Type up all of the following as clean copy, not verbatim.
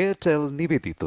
Airtel নিবেদিত।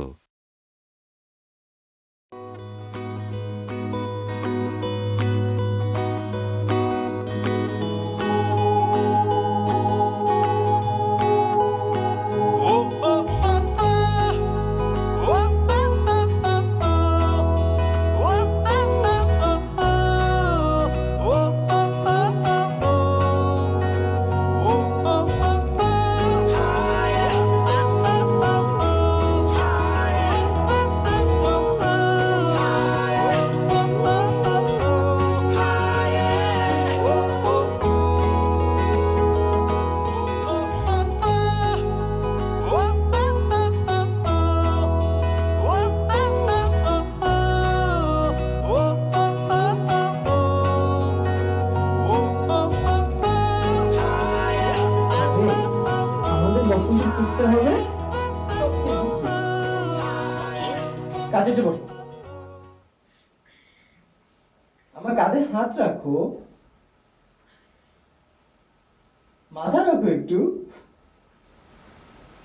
কাছে এসে বসো। আমার কাঁধে হাত রাখো, মাথা রাখো একটু।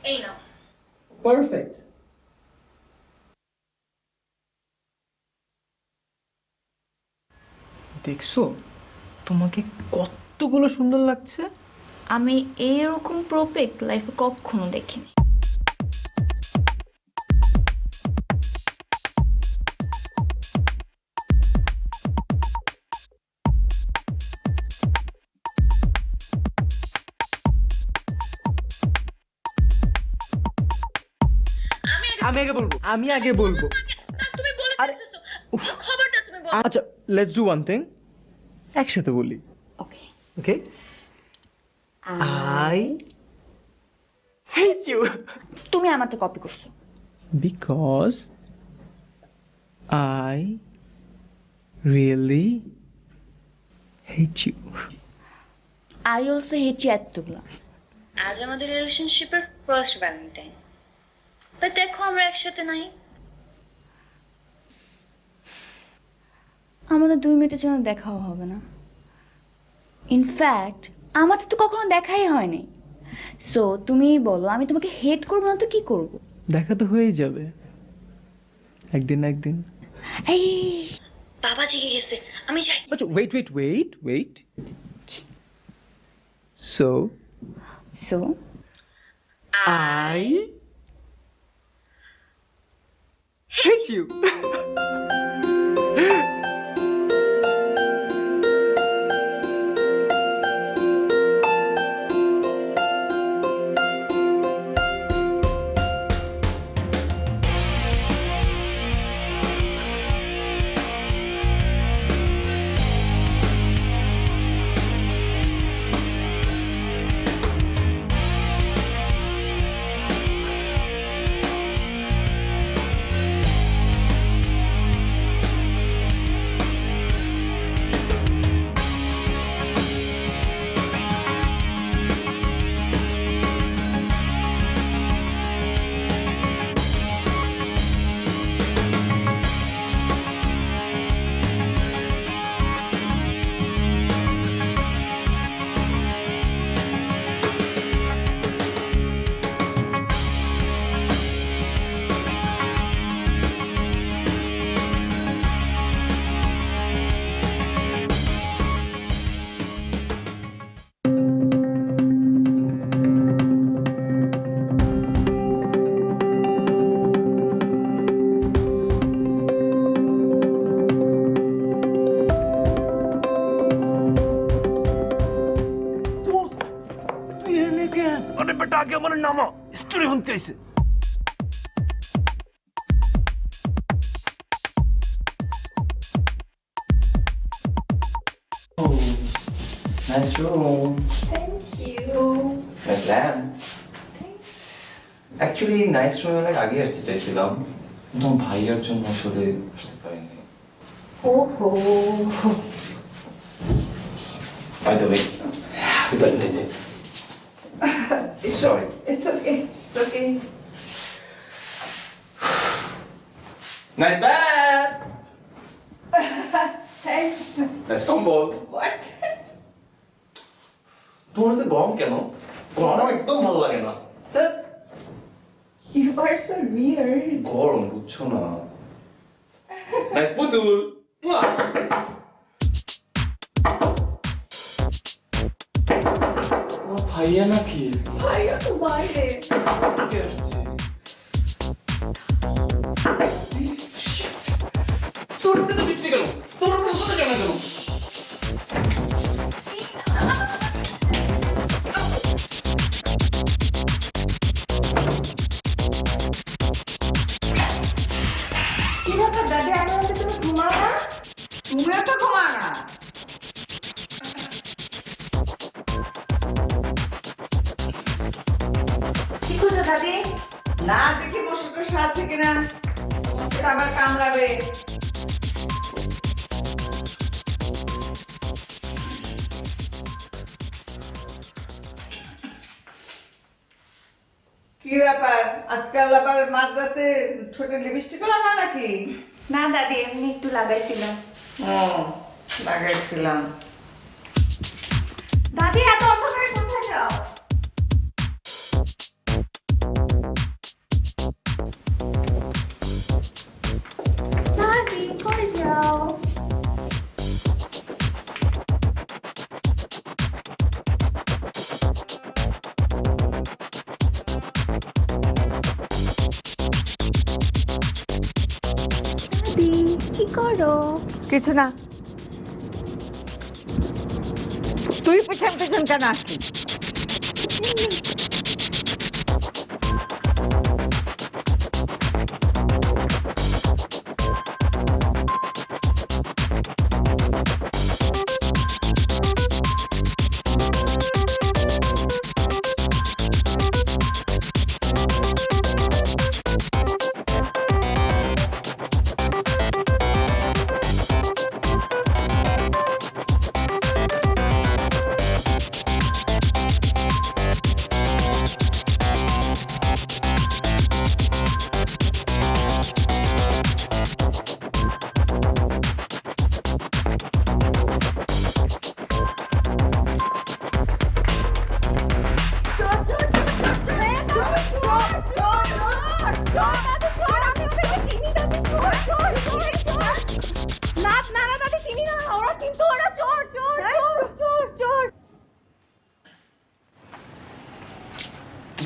এই নাও। পারফেক্ট। দেখছো তোমাকে কতগুলো সুন্দর লাগছে। আমি এরকম প্রোপেক লাইফে কখনো দেখিনি। আমি আগে বলবো। তুমি বলে আরে, ফেলতেছো। খবরদার তুমি বলো। আচ্ছা, লেটস ডু ওয়ান থিং, একসাথে বলি। ওকে। ওকে, আই হেট ইউ তুমি আমারটা কপি করছো। Because I really hate you. I also hate you এতগুলো। আজ আমাদের রিলেশনশিপের ফার্স্ট ভ্যালেন্টাইন, বাট দেখো আমরা একসাথে নাই। আমাদের 2 মিনিটের জন্য দেখাও হবে না। ইনফ্যাক্ট আমাদের তো কখনো দেখাই হয়নি। সো তুমিই বলো, আমি তোমাকে হেট করবো না তো কি করব? দেখা তো হয়েই যাবে একদিন না একদিন। এই বাবা জেগে গেছে, আমি যাই। আচ্ছা, wait. So so I hate you. अरे बेटा आगे हमारे नामा स्टोरी होते ऐसे Nice room. Thank you. Nice lamp. Actually, nice room অনেক আগে আসতে চাইছিলাম, কিন্তু আমার ভাইয়ার জন্য আসলে আসতে পারিনি। ওহো, By the way, happy birthday. Sorry. It's okay, it's okay. Nice bed. Thanks. Nice combo. What? তোমার তো গরম কেন? গরম একদম ভালো লাগে না। You are so weird. গরম বুঝছো না। নাইস পুতুল। তোমার ভাইয়া নাকি? ভাইয়া তো বাইরে। কে আসছে? তোরটা তো বিশ্রী গেল। তোর উপর কথা জানা গেল। কি ব্যাপার দাদি, আমি বলতে তুমি ঘুমাও না? তুমিও তো ঘুমা না। কি করছো দাদি? না দেখি বসে বসে আছে কিনা, এটা আবার কামড়াবে। কি ব্যাপার, আজকাল আবার মাঝরাতে ছোট লিপস্টিক লাগাও নাকি? না দাদি, এমনি একটু লাগাইছিলাম। ও, লাগাইছিলাম। দাদি এত অন্ধকারে কোথায় যাও? দাদি কই যাও? দাদি কি করো? কিছু না। তুই পেছন পেছন কেন আসছিস?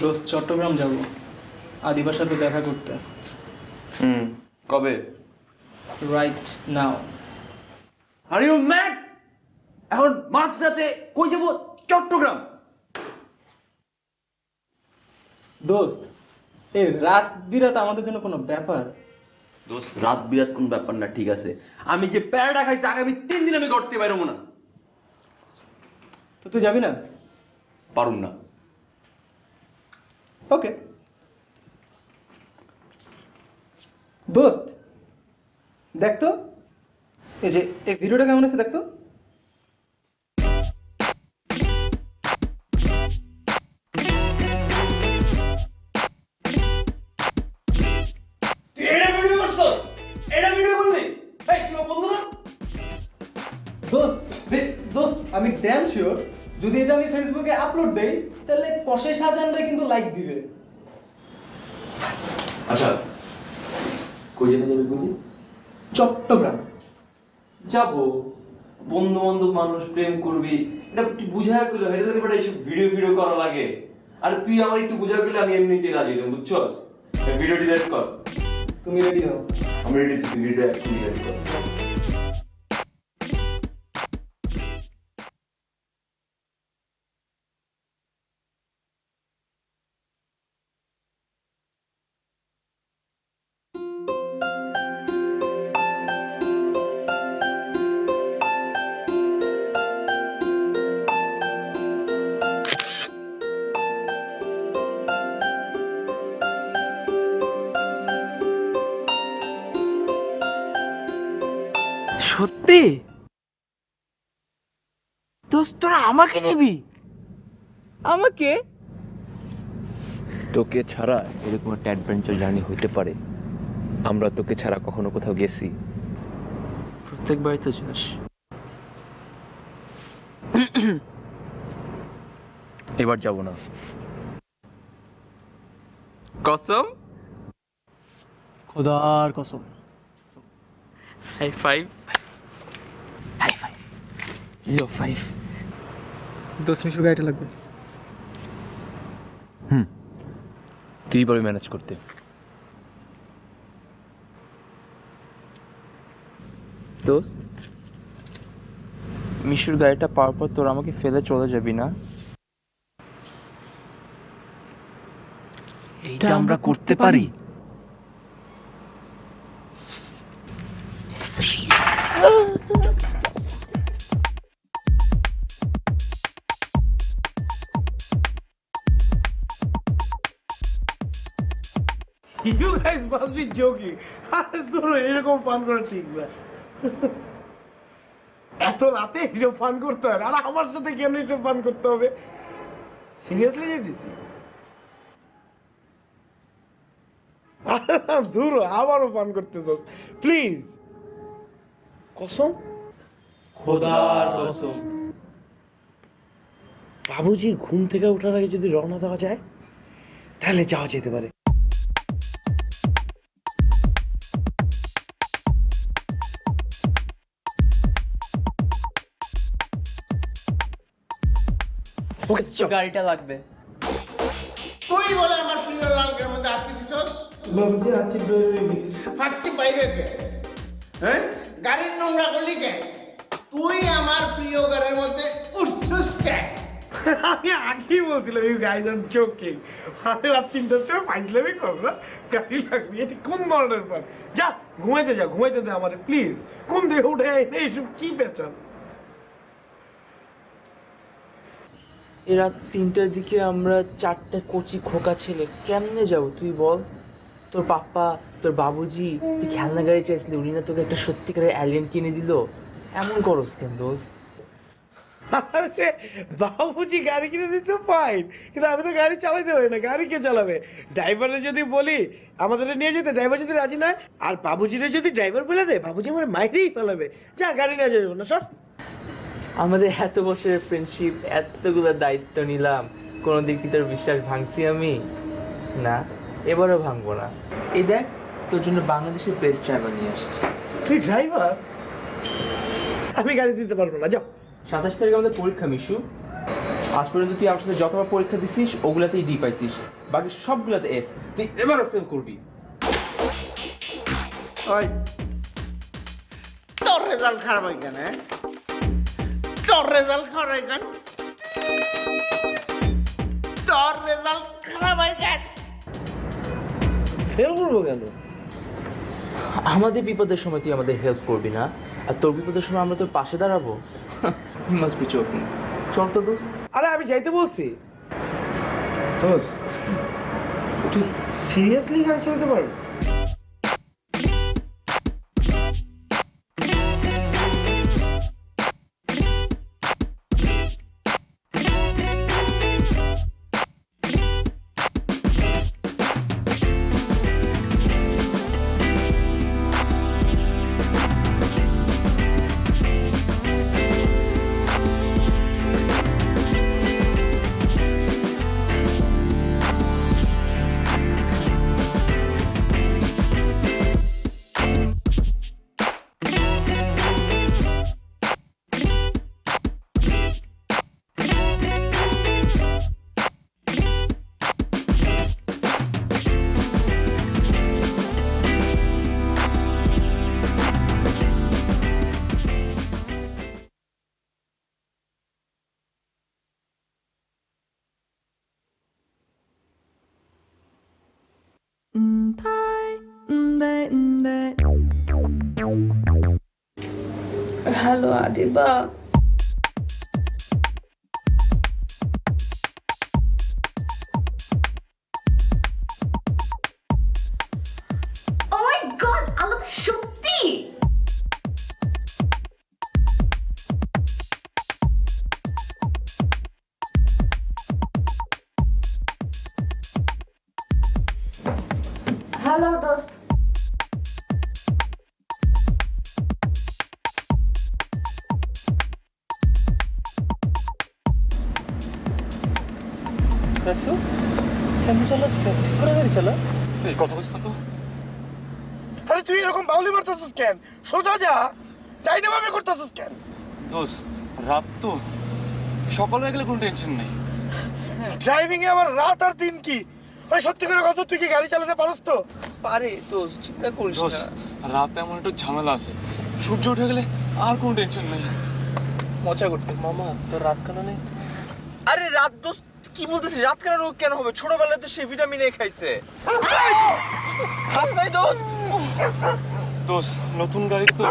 দোস্ত চট্টগ্রাম যাব আদিবার সাথে দেখা করতে। কবে? Right now. Are you mad? এখন মাঝরাতে কই যাব? চট্টগ্রাম? দোস্ত এই রাত বিরাত আমাদের জন্য কোনো ব্যাপার? দোস্ত রাত বিরাত কোন ব্যাপার না, ঠিক আছে। আমি যে প্যারাটা খাইছি আগামী 3 দিন আমি করতে পারবো না। তো তুই যাবি না? পারুম না। ওকে দোস্ত, দেখ তো এই যে এই ভিডিওটা কেমন আছে দেখ তো। দোস্ত আমি ড্যাম শিওর যদি এটা আমি ফেসবুকে আপলোড দেই তাহলে কষে শাহজাহান ভাই কিন্তু লাইক দিবে। আচ্ছা কই যেতে যাবি বলি? চট্টগ্রাম যাবো, বন্ধু বান্ধব মানুষ প্রেম করবি, এটা একটু বুঝা করলে এটা লাগে বেটা, এইসব ভিডিও ভিডিও করা লাগে। আর তুই আমার একটু বুঝা করলে আমি এমনিতেই রাজি হইতাম, বুঝছস? ভিডিও ডিলিট কর। তুমি রেডি হও? আমি রেডি, তুই ভিডিও একটু ডিলিট কর। সত্যি? দোস্ত তোরা আমাকে নিবি? আমাকে? তোকে ছাড়া এরকম একটা অ্যাডভেঞ্চার জার্নি হতে পারে? আমরা তোকে ছাড়া কখনো কোথাও গেছি? প্রত্যেকবারই তো যাস। এবার যাব না। কসম? খোদার কসম। High five. High five. Low five. দোস্ত মিশুর গাড়িটা লাগবে। তুই পারবি ম্যানেজ করতে। দোস্ত, মিশুর গাড়িটা পাওয়ার পর তোর আমাকে ফেলে চলে যাবি না? এটা আমরা করতে পারি। You guys must be joking. আরে তোর এরকম ফান করা ঠিক না। এত রাতে এসব ফান করতে হয়? আর আমার সাথে কেন এসব ফান করতে হবে? সিরিয়াসলি যেতেছি? দূর আবারও ফান করতেছস, প্লিজ। কসম? খোদার কসম। বাবুজি ঘুম থেকে ওঠার আগে যদি রওনা দেওয়া যায় তাহলে যাওয়া যেতে পারে। গাড়িটা লাগবে। তুই বলে আমার প্রিয় লালকের মধ্যে আটকে দিছস? বাবুজি আছি বেরিয়ে গেছি। হাঁচি বাইরে কে? হ্যাঁ, গাড়ির নোংরা করলি কে? তুই আমার প্রিয় গাড়ির মধ্যে উঠছস কে? আমি আগেই বলছিলাম ইউ গাইজ আর জোকিং। আমি রাত 3টার সময় ফাইজলামি করব না, গাড়ি লাগবে। এটি কোন ধরনের পান? যা ঘুমাইতে যা, ঘুমাইতে দে আমারে প্লিজ। কোন দিয়ে উঠে এইসব কি পেঁচান? এই রাত 3টার দিকে আমরা 4টা কচি খোকা ছেলে কেমনে যাব তুই বল? তোর পাপ্পা, তোর বাবুজি, তুই খেলনা গাড়ি চাইছিলি, উনি না তোকে একটা সত্যিকারের অ্যালিয়েন কিনে দিল? এমন করস কেন দোস্ত? আরে বাবুজি গাড়ি কিনে দিতে ফাইন, কিন্তু আমি তো গাড়ি চালাইতে পারি না। গাড়ি কে চালাবে? ড্রাইভারে যদি বলি আমাদের নিয়ে যেতে, ড্রাইভার যদি রাজি নয়, আর বাবুজিরে যদি ড্রাইভার বলে দেয়, বাবুজি আমার মাইরেই ফেলাবে। যা গাড়ি নিয়ে যাবো না, সর। আমাদের এত বছরের ফ্রেন্ডশিপ, এতগুলো দায়িত্ব নিলাম, কোনোদিন কি তোর বিশ্বাস ভাঙছি আমি? না, এবারও ভাঙবো না। এই দেখ, তোর জন্য বাংলাদেশের বেস্ট ড্রাইভার নিয়ে আসছি। তুই ড্রাইভার? আমি গাড়ি দিতে পারবো না, যাও। 27 তারিখে আমাদের পরীক্ষা মিশু। আজ পর্যন্ত তুই আমার সাথে যতবার পরীক্ষা দিছিস ওগুলাতেই ডি পাইছিস, বাকি সবগুলাতে এফ। তুই এবারও ফেল করবি। ওই তোর রেজাল্ট খারাপ হয় কেন? তোর রেজাল্ট খারাপ হয় কেন? তোর রেজাল্ট খারাপ হয় কেন? ফেল করবো কেন? আমাদের বিপদের সময় তুই আমাদের হেল্প করবি না, আর তোর বিপদের সময় আমরা তোর পাশে দাঁড়াবো? You must be joking. চল তো দোস্ত। আরে আমি যাইতে বলছি। দোস্ত, তুই সিরিয়াসলি গাড়ি চালাতে পারিস? হ্যালো আদিবা। ও মাই গড, আল্লাহ সত্যি। হ্যালো দোস্ত। কেমন চালাস কেন? ঠিক করে গাড়ি চালা। এই কথা বলছিস তো? আরে তুই এরকম বাউলি মারতেছিস কেন? সোজা যা, ডাইনামামে করতেছিস কেন? দোস্ত রাত তো, সকাল হয়ে গেলে কোনো টেনশন নেই। ড্রাইভিং এ আবার রাত আর দিন কি? ওই সত্যি করে কত, তুই কি গাড়ি চালাতে পারস তো? পারে দোস্ত, চিন্তা করিস দোস্ত না। রাতে এমন একটু ঝামেলা আছে, সূর্য উঠে গেলে আর কোনো টেনশন নেই। মজা করতেছিস। মামা তোর রাত কানা নেই? আরে রাত দোস্ত কি বলতেছিস? রাত কানা রোগ কেন হবে? ছোটবেলায় তো সে ভিটামিন এ খাইছে। খাস নাই দোস্ত? দোস্ত নতুন গাড়ি তো,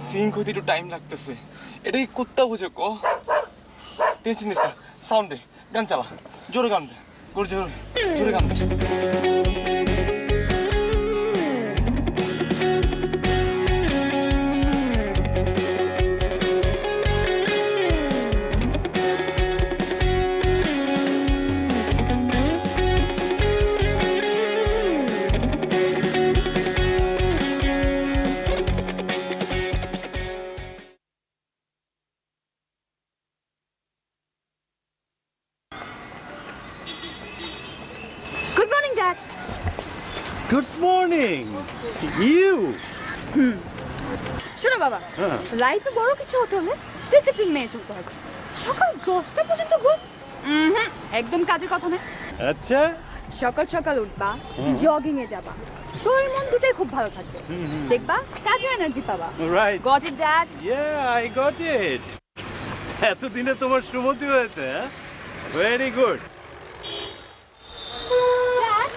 সিঙ্ক হইতে একটু টাইম লাগতেছে। এটাই কুত্তা বুঝে ক। টেনশন নিস না, সাউন্ড দে, গান চালা, জোরে গান দে, জোরে জোরে গান দে। Good morning dad. Good morning you. শোনো বাবা, হ্যাঁ। লাইফে বড় কিছু হতে হলে ডিসিপ্লিন মেনে চলতে হবে। সকাল 10টা পর্যন্ত ঘুম একদম কাজের কথা না। আচ্ছা, সকাল সকাল উঠবা, জগিং এ যাবা, শরীর মন দুটোই খুব ভালো থাকবে। দেখবা কাজে এনার্জি পাবা। Right. Got it dad? Yeah, I got it. এতদিনে তোমার সুমতি হয়েছে, ভেরি গুড। ড্যাড,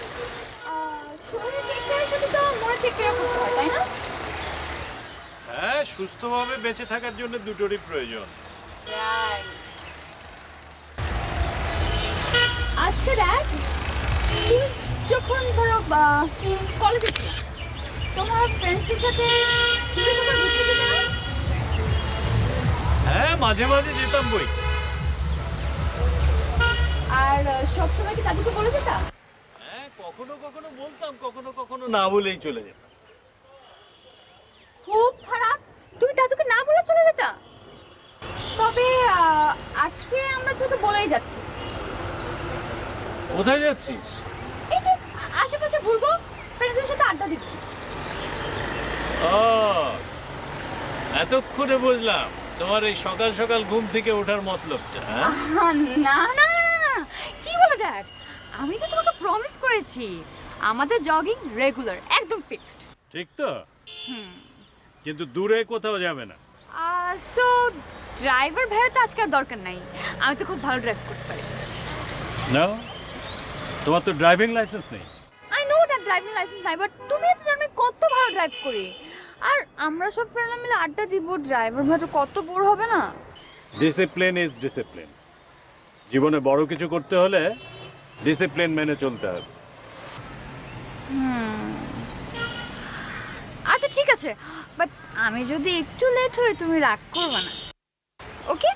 শরীর ঠিক রাখার সাথে তো মনে ঠিক রাখা করতে হয়, তাই না? হ্যাঁ, সুস্থভাবে বেঁচে থাকার জন্য দুটোরই প্রয়োজন। আচ্ছা ড্যাড, তুমি যখন ধরো কলেজে ছিল, তোমার ফ্রেন্ডসদের সাথে তুমি কোথাও ঘুরতে যেতে না? হ্যাঁ, মাঝে মাঝে যেতাম বই। আর সবসময় কি দাদুকে বলে যেতা? হ্যাঁ, কখনো কখনো বলতাম, কখনো কখনো না বলেই চলে যেতাম। খুব খারাপ, তুমি দাদুকে না বলে চলে যেতা। তবে আজকে আমরা তোকে বলেই যাচ্ছি। কোথায় যাচ্ছিস? এই যে আশেপাশে ঘুরবো, ফ্রেন্ডসদের সাথে আড্ডা দিব। ও, এতক্ষণে বুঝলাম তোমার এই সকাল সকাল ঘুম থেকে ওঠার মতলবটা। না না না, কি বলে ড্যাড, আমি তো তোমাকে প্রমিস করেছি আমাদের জগিং রেগুলার, একদম ফিক্সড। ঠিক তো? কিন্তু দূরে কোথাও যাবে না। সো ড্রাইভার ভাইয়া তো আজকে আর দরকার নাই, আমি তো খুব ভালো ড্রাইভ করতে পারি। না, তোমার তো ড্রাইভিং লাইসেন্স নেই। I know that driving licence নাই, বাট তুমি তো জানো আমি কত ভালো ড্রাইভ করি। আর আমরা সব ফ্রেন্ডরা মিলে আড্ডা দিব, ড্রাইভার ভাইয়া কত বোর হবে না। Discipline is discipline. জীবনে বড় কিছু করতে হলে ডিসিপ্লিন মেনে চলতে হবে। আচ্ছা ঠিক আছে, বাট আমি যদি একটু লেট হই তুমি রাগ করবে না, ওকে?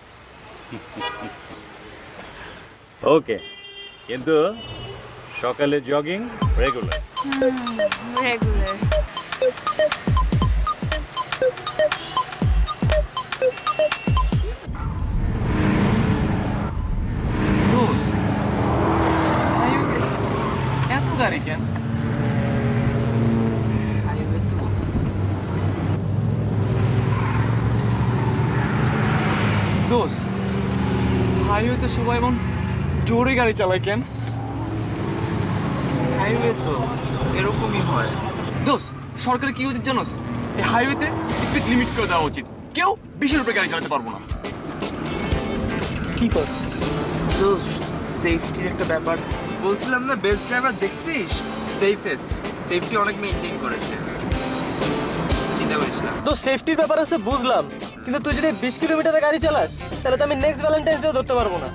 ওকে, কিন্তু সকালে জগিং রেগুলার। রেগুলার। দোস্ত হাইওয়েতে এত গাড়ি কেন? দোস্ত হাইওয়েতে সবাই এমন জোরে গাড়ি চালায় কেন? হাইওয়ে তো এরকমই হয়। দোস্ত সরকারের কি উচিত জানোস? এই হাইওয়েতে স্পিড লিমিট করে দেওয়া উচিত, কেউ 20-এর উপরে গাড়ি চালাতে পারবো না। কি করছিস? তো সেফটির একটা ব্যাপার বলছিলাম না, বেস্ট ড্রাইভার দেখছিস? সেফটি অনেক মেইনটেইন করেছে, চিন্তা করিস না। তো সেফটির ব্যাপার আছে বুঝলাম, কিন্তু তুই যদি 20 কিলোমিটারের গাড়ি চালাস তাহলে তো আমি নেক্সট ভ্যালেন্টাইন্স ডেও ধরতে পারবো না।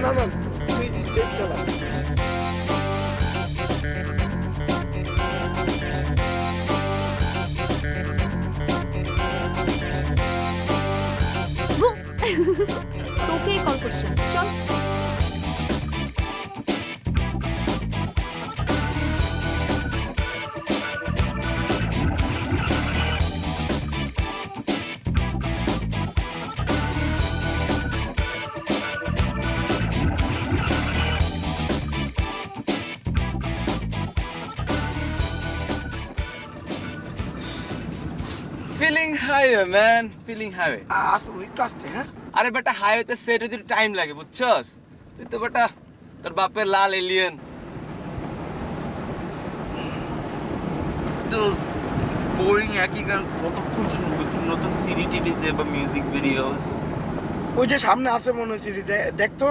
না না, তুই সেফ চালা। তোকেই কল করছি, চল। Feeling highway man, feeling highway. আসতে একটু আসতে, হ্যাঁ? আরে বেটা হাইওয়েতে সেট হতে টাইম লাগে বুঝছস? তুই তো বেটা তোর বাপের লাল এলিয়েন। তো বোরিং একই গান কতক্ষণ শুনবো? একটু নতুন সিডি টিডি দে বা মিউজিক ভিডিওস। ওই যে সামনে আছে মনে হচ্ছে, দেখ তো।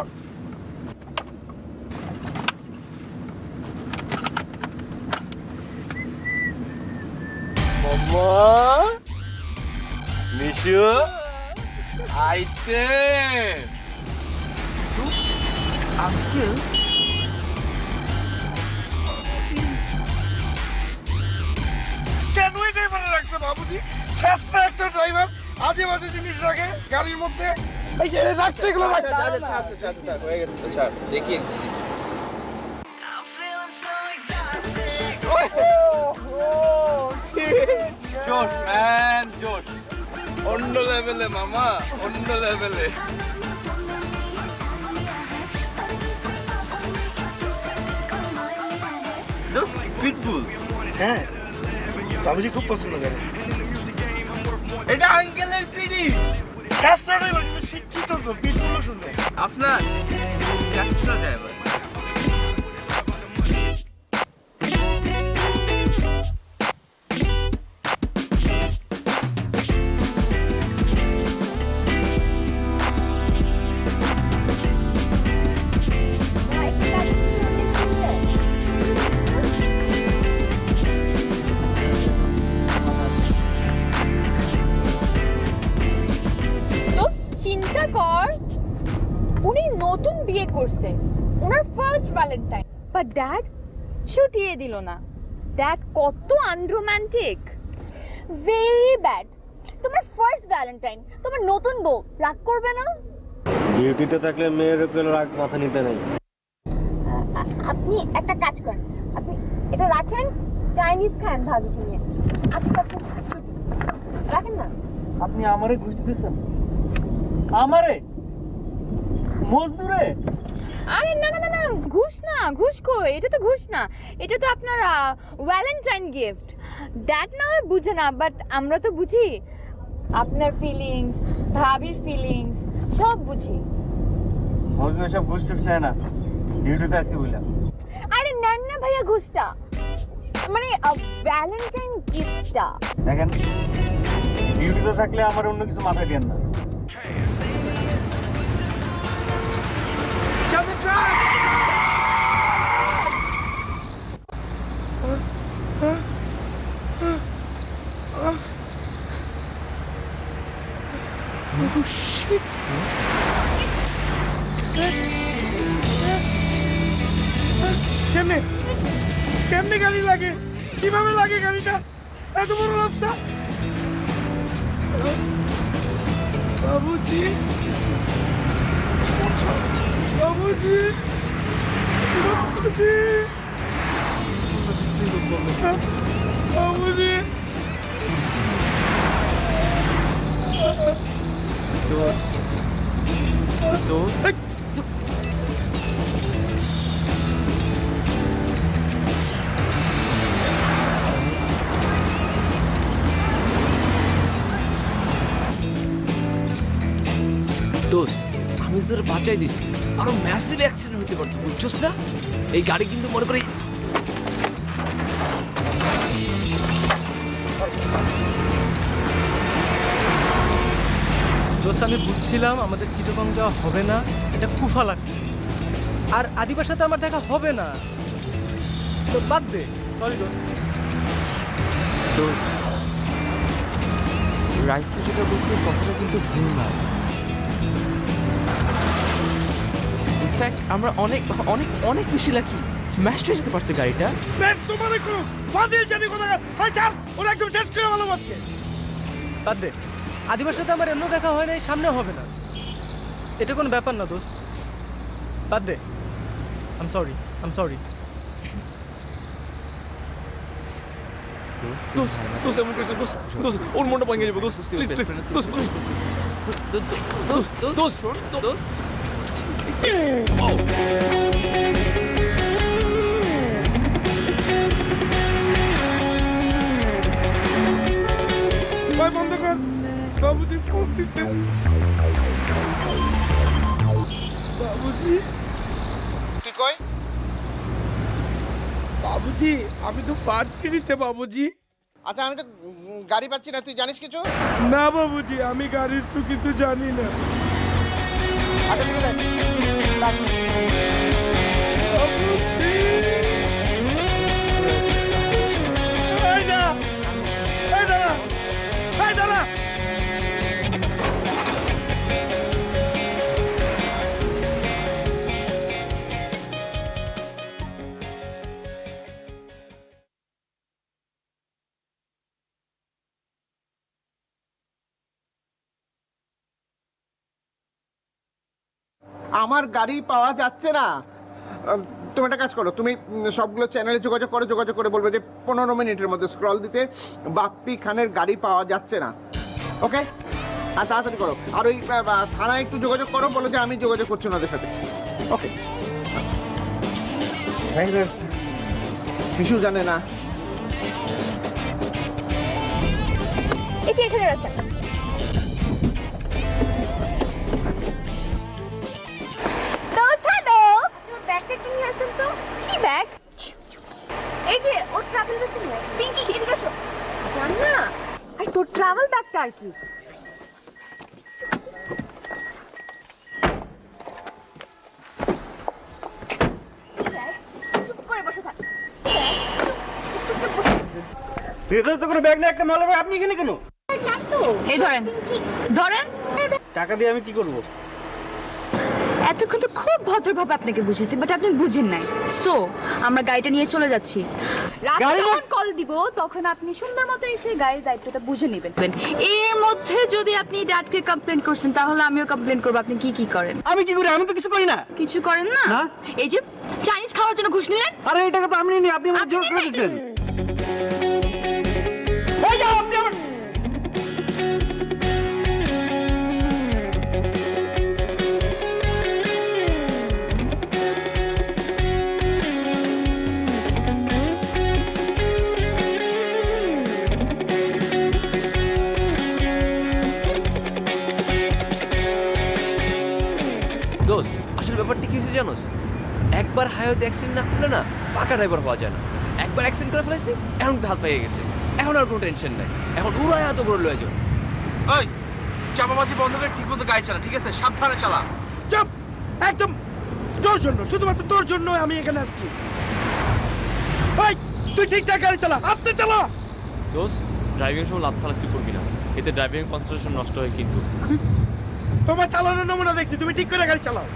মামা মিশু আইটেম আঙ্কেল কেন এই ড্রাইভারে রাখছে বাবুজি? শেষটা একটা ড্রাইভার আজে বাজে জিনিস রাখে গাড়ির মধ্যে। এই যে রাখতে এগুলো রাখতে হয়ে গেছে তো ছাড় দেখি। জোশ ম্যান জোশ, অন্য লেভেলে মামা, অন্য লেভেলে। বিউটিফুল। হ্যাঁ, বাবুজি খুব পছন্দ করে। এটা আঙ্কেলের সিডি। শাস্ত্র ড্রাইভার কিন্তু শিক্ষিত তো, বিটগুলো শুনতে। আপনার শাস্ত্র ড্রাইভার। তো চিন্তা কর, উনি নতুন বিয়ে করছে, ওনার ফার্স্ট ভ্যালেন্টাইন, বাট ড্যাড ছুটিয়ে দিল না। ড্যাড কত আনরোম্যান্টিক, ভেরি ব্যাড। তোমার ফার্স্ট ভ্যালেন্টাইন, তোমার নতুন বউ রাগ করবে না? ডিউটিতে থাকলে মেয়ের উপরে রাগ মাথা নিতে নেই। আপনি একটা কাজ করেন, আপনি এটা রাখেন, চাইনিজ খান ভাবিকে নিয়ে। আজকে আপনি ছুটি রাখেন না। আপনি আমারে ঘুষ দিতেছেন? আমারে মজদুরে? আরে না না না না, ঘুষ না, ঘুষ কই? এটা তো ঘুষ না, এটা তো আপনার ভ্যালেন্টাইন গিফট। ড্যাড না হয় বুঝে না, বাট আমরা তো বুঝি। আপনার ফিলিংস, ভাবির ফিলিংস সব বুঝি। মজদুর সব ঘুষ টুস নেয় না, ডিউটিতে আসি বললাম। আরে নেন না ভাইয়া ঘুষটা, মানে ভ্যালেন্টাইন গিফটটা। দেখেন, ডিউটিতে থাকলে আমার অন্য কিছু মাথায় দেন না। কেমনে কেমনে গাড়ি লাগে? কিভাবে লাগে গাড়িটা? এত বড় রাস্তা। বাবুজি, বাবুজি, বাবুজি, বাবুজি। দোস্ত আমি তোর বাঁচাই দিছি, আরো ম্যাসিভ অ্যাক্সিডেন্ট হতে পারতো বুঝছস না? এই গাড়ি কিন্তু মনে করি দোস্ত আমি বুঝছিলাম আমাদের চিটাগং যাওয়া হবে না, এটা কুফা লাগছে। আর আদিবার সাথে আমার দেখা হবে না, তো বাদ দে। সরি দোস্ত। দোস্ত রাইসে যেটা বলছে কথাটা কিন্তু ভুল না। ইনফ্যাক্ট আমরা অনেক অনেক অনেক বেশি লাকি, স্ম্যাশ হয়ে যেতে পারতো গাড়িটা। স্ম্যাশ তো মানে করো, ফাদিল জানি কোথা। ভাই ছাড়, ওরা একদম শেষ করে ভালো আজকে। বাদ দে, আদিবার সাথে আমার এমন দেখা হয় নাই, সামনে হবে না, এটা কোনো ব্যাপার না দোস্ত। বাদ দে, আম সরি, আম সরি। দোস্ত দোস্ত এমন করিস না, দোস্ত দোস্ত ওর মনটা ভেঙে যাবে দোস্ত, প্লিজ প্লিজ দোস্ত দোস্ত দোস্ত দোস্ত দোস্ত। ওই বন্ধ কর, বাবুজি ফোন দিছে। বাবুজি তুই কই? বাবুজি আমি তো পারছি নিতে বাবুজি। আচ্ছা আমি তো গাড়ি পাচ্ছি না, তুই জানিস কিছু? না বাবুজি আমি গাড়ির তো কিছু জানি না। আচ্ছা ঠিক আছে, এই যা, এই দাঁড়া, এই দাঁড়া। আমার গাড়ি পাওয়া যাচ্ছে না। তুমি একটা কাজ করো, তুমি সবগুলো চ্যানেলে যোগাযোগ করে বলবে যে 15 মিনিটের মধ্যে স্ক্রল দিতে বাপ্পি খানের গাড়ি পাওয়া যাচ্ছে না। ওকে, আর তাড়াতাড়ি করো। আর ওই থানায় একটু যোগাযোগ করো, বলো যে আমি যোগাযোগ করছি ওনাদের সাথে। ওকে, কিছু জানে না। এই যে এখানে রাখেন। ব্যাগটা একটু নিয়ে আসুন তো। কি ব্যাগ? এই যে ওর ট্রাভেল ব্যাগটা নিয়ে আসুন। পিঙ্কি এদিকে আসো। জান না, আর তোর ট্রাভেল ব্যাগটা আর কি? চুপ করে বসে থাক। চুপ বসে থাক। ভেতরে তো কোনো ব্যাগ না, একটা মাল হবে। আপনি এখানে কেন? এই ধরেন, ধরেন। টাকা দিয়ে আমি কি করবো? এতক্ষণ তো খুব ভদ্রভাবে আপনাকে বুঝেছি, বাট আপনি বুঝেন নাই। সো আমরা গাড়িটা নিয়ে চলে যাচ্ছি। রাতে যখন কল দিব তখন আপনি সুন্দর মতো এসে গাড়ির দায়িত্বটা বুঝে নেবেন। এর মধ্যে যদি আপনি ড্যাডকে কমপ্লেন করছেন তাহলে আমিও কমপ্লেন করবো। আপনি কি করেন? আমি কি করি? আমি তো কিছু করি না। কিছু করেন না? এই যে চাইনিজ খাওয়ার জন্য ঘুষ নিলেন। আরে এই টাকা তো আমি নিই, আপনি আমাকে জোর করে দিয়েছেন। এই যাও আপনি আমার। দোস্ত আসলে ব্যাপারটা কি হয়েছে জানোস? একবার হাইওয়েতে অ্যাক্সিডেন্ট না করলে না পাকা ড্রাইভার হওয়া যায় না। একবার অ্যাক্সিডেন্ট করে ফেলেছি, এখন তো হাত পেয়ে গেছে, এখন আর কোনো টেনশন নাই। এখন উড়ায় এত করে লয়ে যাও। ওই চাপাবাজি বন্ধ করে ঠিক মতো গাড়ি চালা, ঠিক আছে? সাবধানে চালা। চুপ, একদম তোর জন্য, শুধুমাত্র তোর জন্য আমি এখানে আসছি। এই তুই ঠিকঠাক গাড়ি চালা, আস্তে চালা। দোস্ত ড্রাইভিং এর সময় লাফালাফি করবি না, এতে ড্রাইভিং কনসেন্ট্রেশন নষ্ট হয় কিন্তু। তোমার চালানোর নমুনা দেখছি, তুমি ঠিক করে গাড়ি চালাও।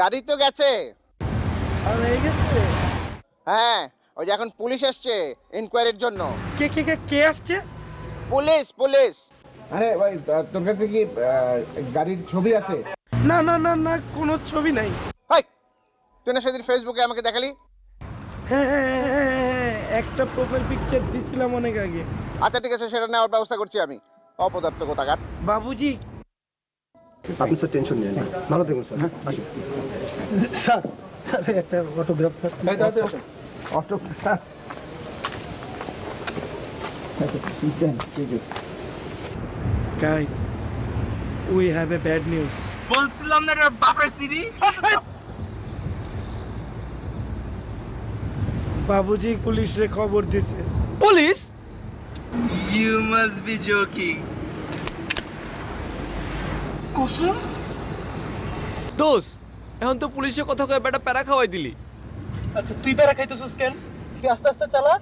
গাড়ি তো গেছে। আর হয়ে গেছে? হ্যাঁ, ওই যে এখন পুলিশ আসছে ইনকোয়ারির জন্য। কে কে কে কে আসছে? পুলিশ। আরে ভাই, তোর কাছে কি গাড়ির ছবি আছে? না না না না, কোনো ছবি নাই। হাই, তুই না সেদিন ফেসবুকে আমাকে দেখালি? হ্যাঁ, একটা প্রোফাইল পিকচার দিছিলাম অনেক আগে। আচ্ছা ঠিক আছে, সেটা নেওয়ার ব্যবস্থা করছি আমি। অপদার্থ কোথাকার। বাবুজি আপনি স্যার টেনশন নিয়েন না, ভালো থাকুন স্যার। হ্যাঁ আসুন স্যার। স্যার একটা autograph sir. Autograph. Guys, we have a bad news. বলছিলাম না এটা বাপের সিডি। বাবুজি পুলিশে খবর দিছে। Police? You must be joking. Kusum দোস্ত এখন তো পুলিশের কথা কয়ে বেটা প্যারা খাওয়াই দিলি। আচ্ছা তুই প্যারা খাইতেছিস কেন? তুই আস্তে আস্তে চালা।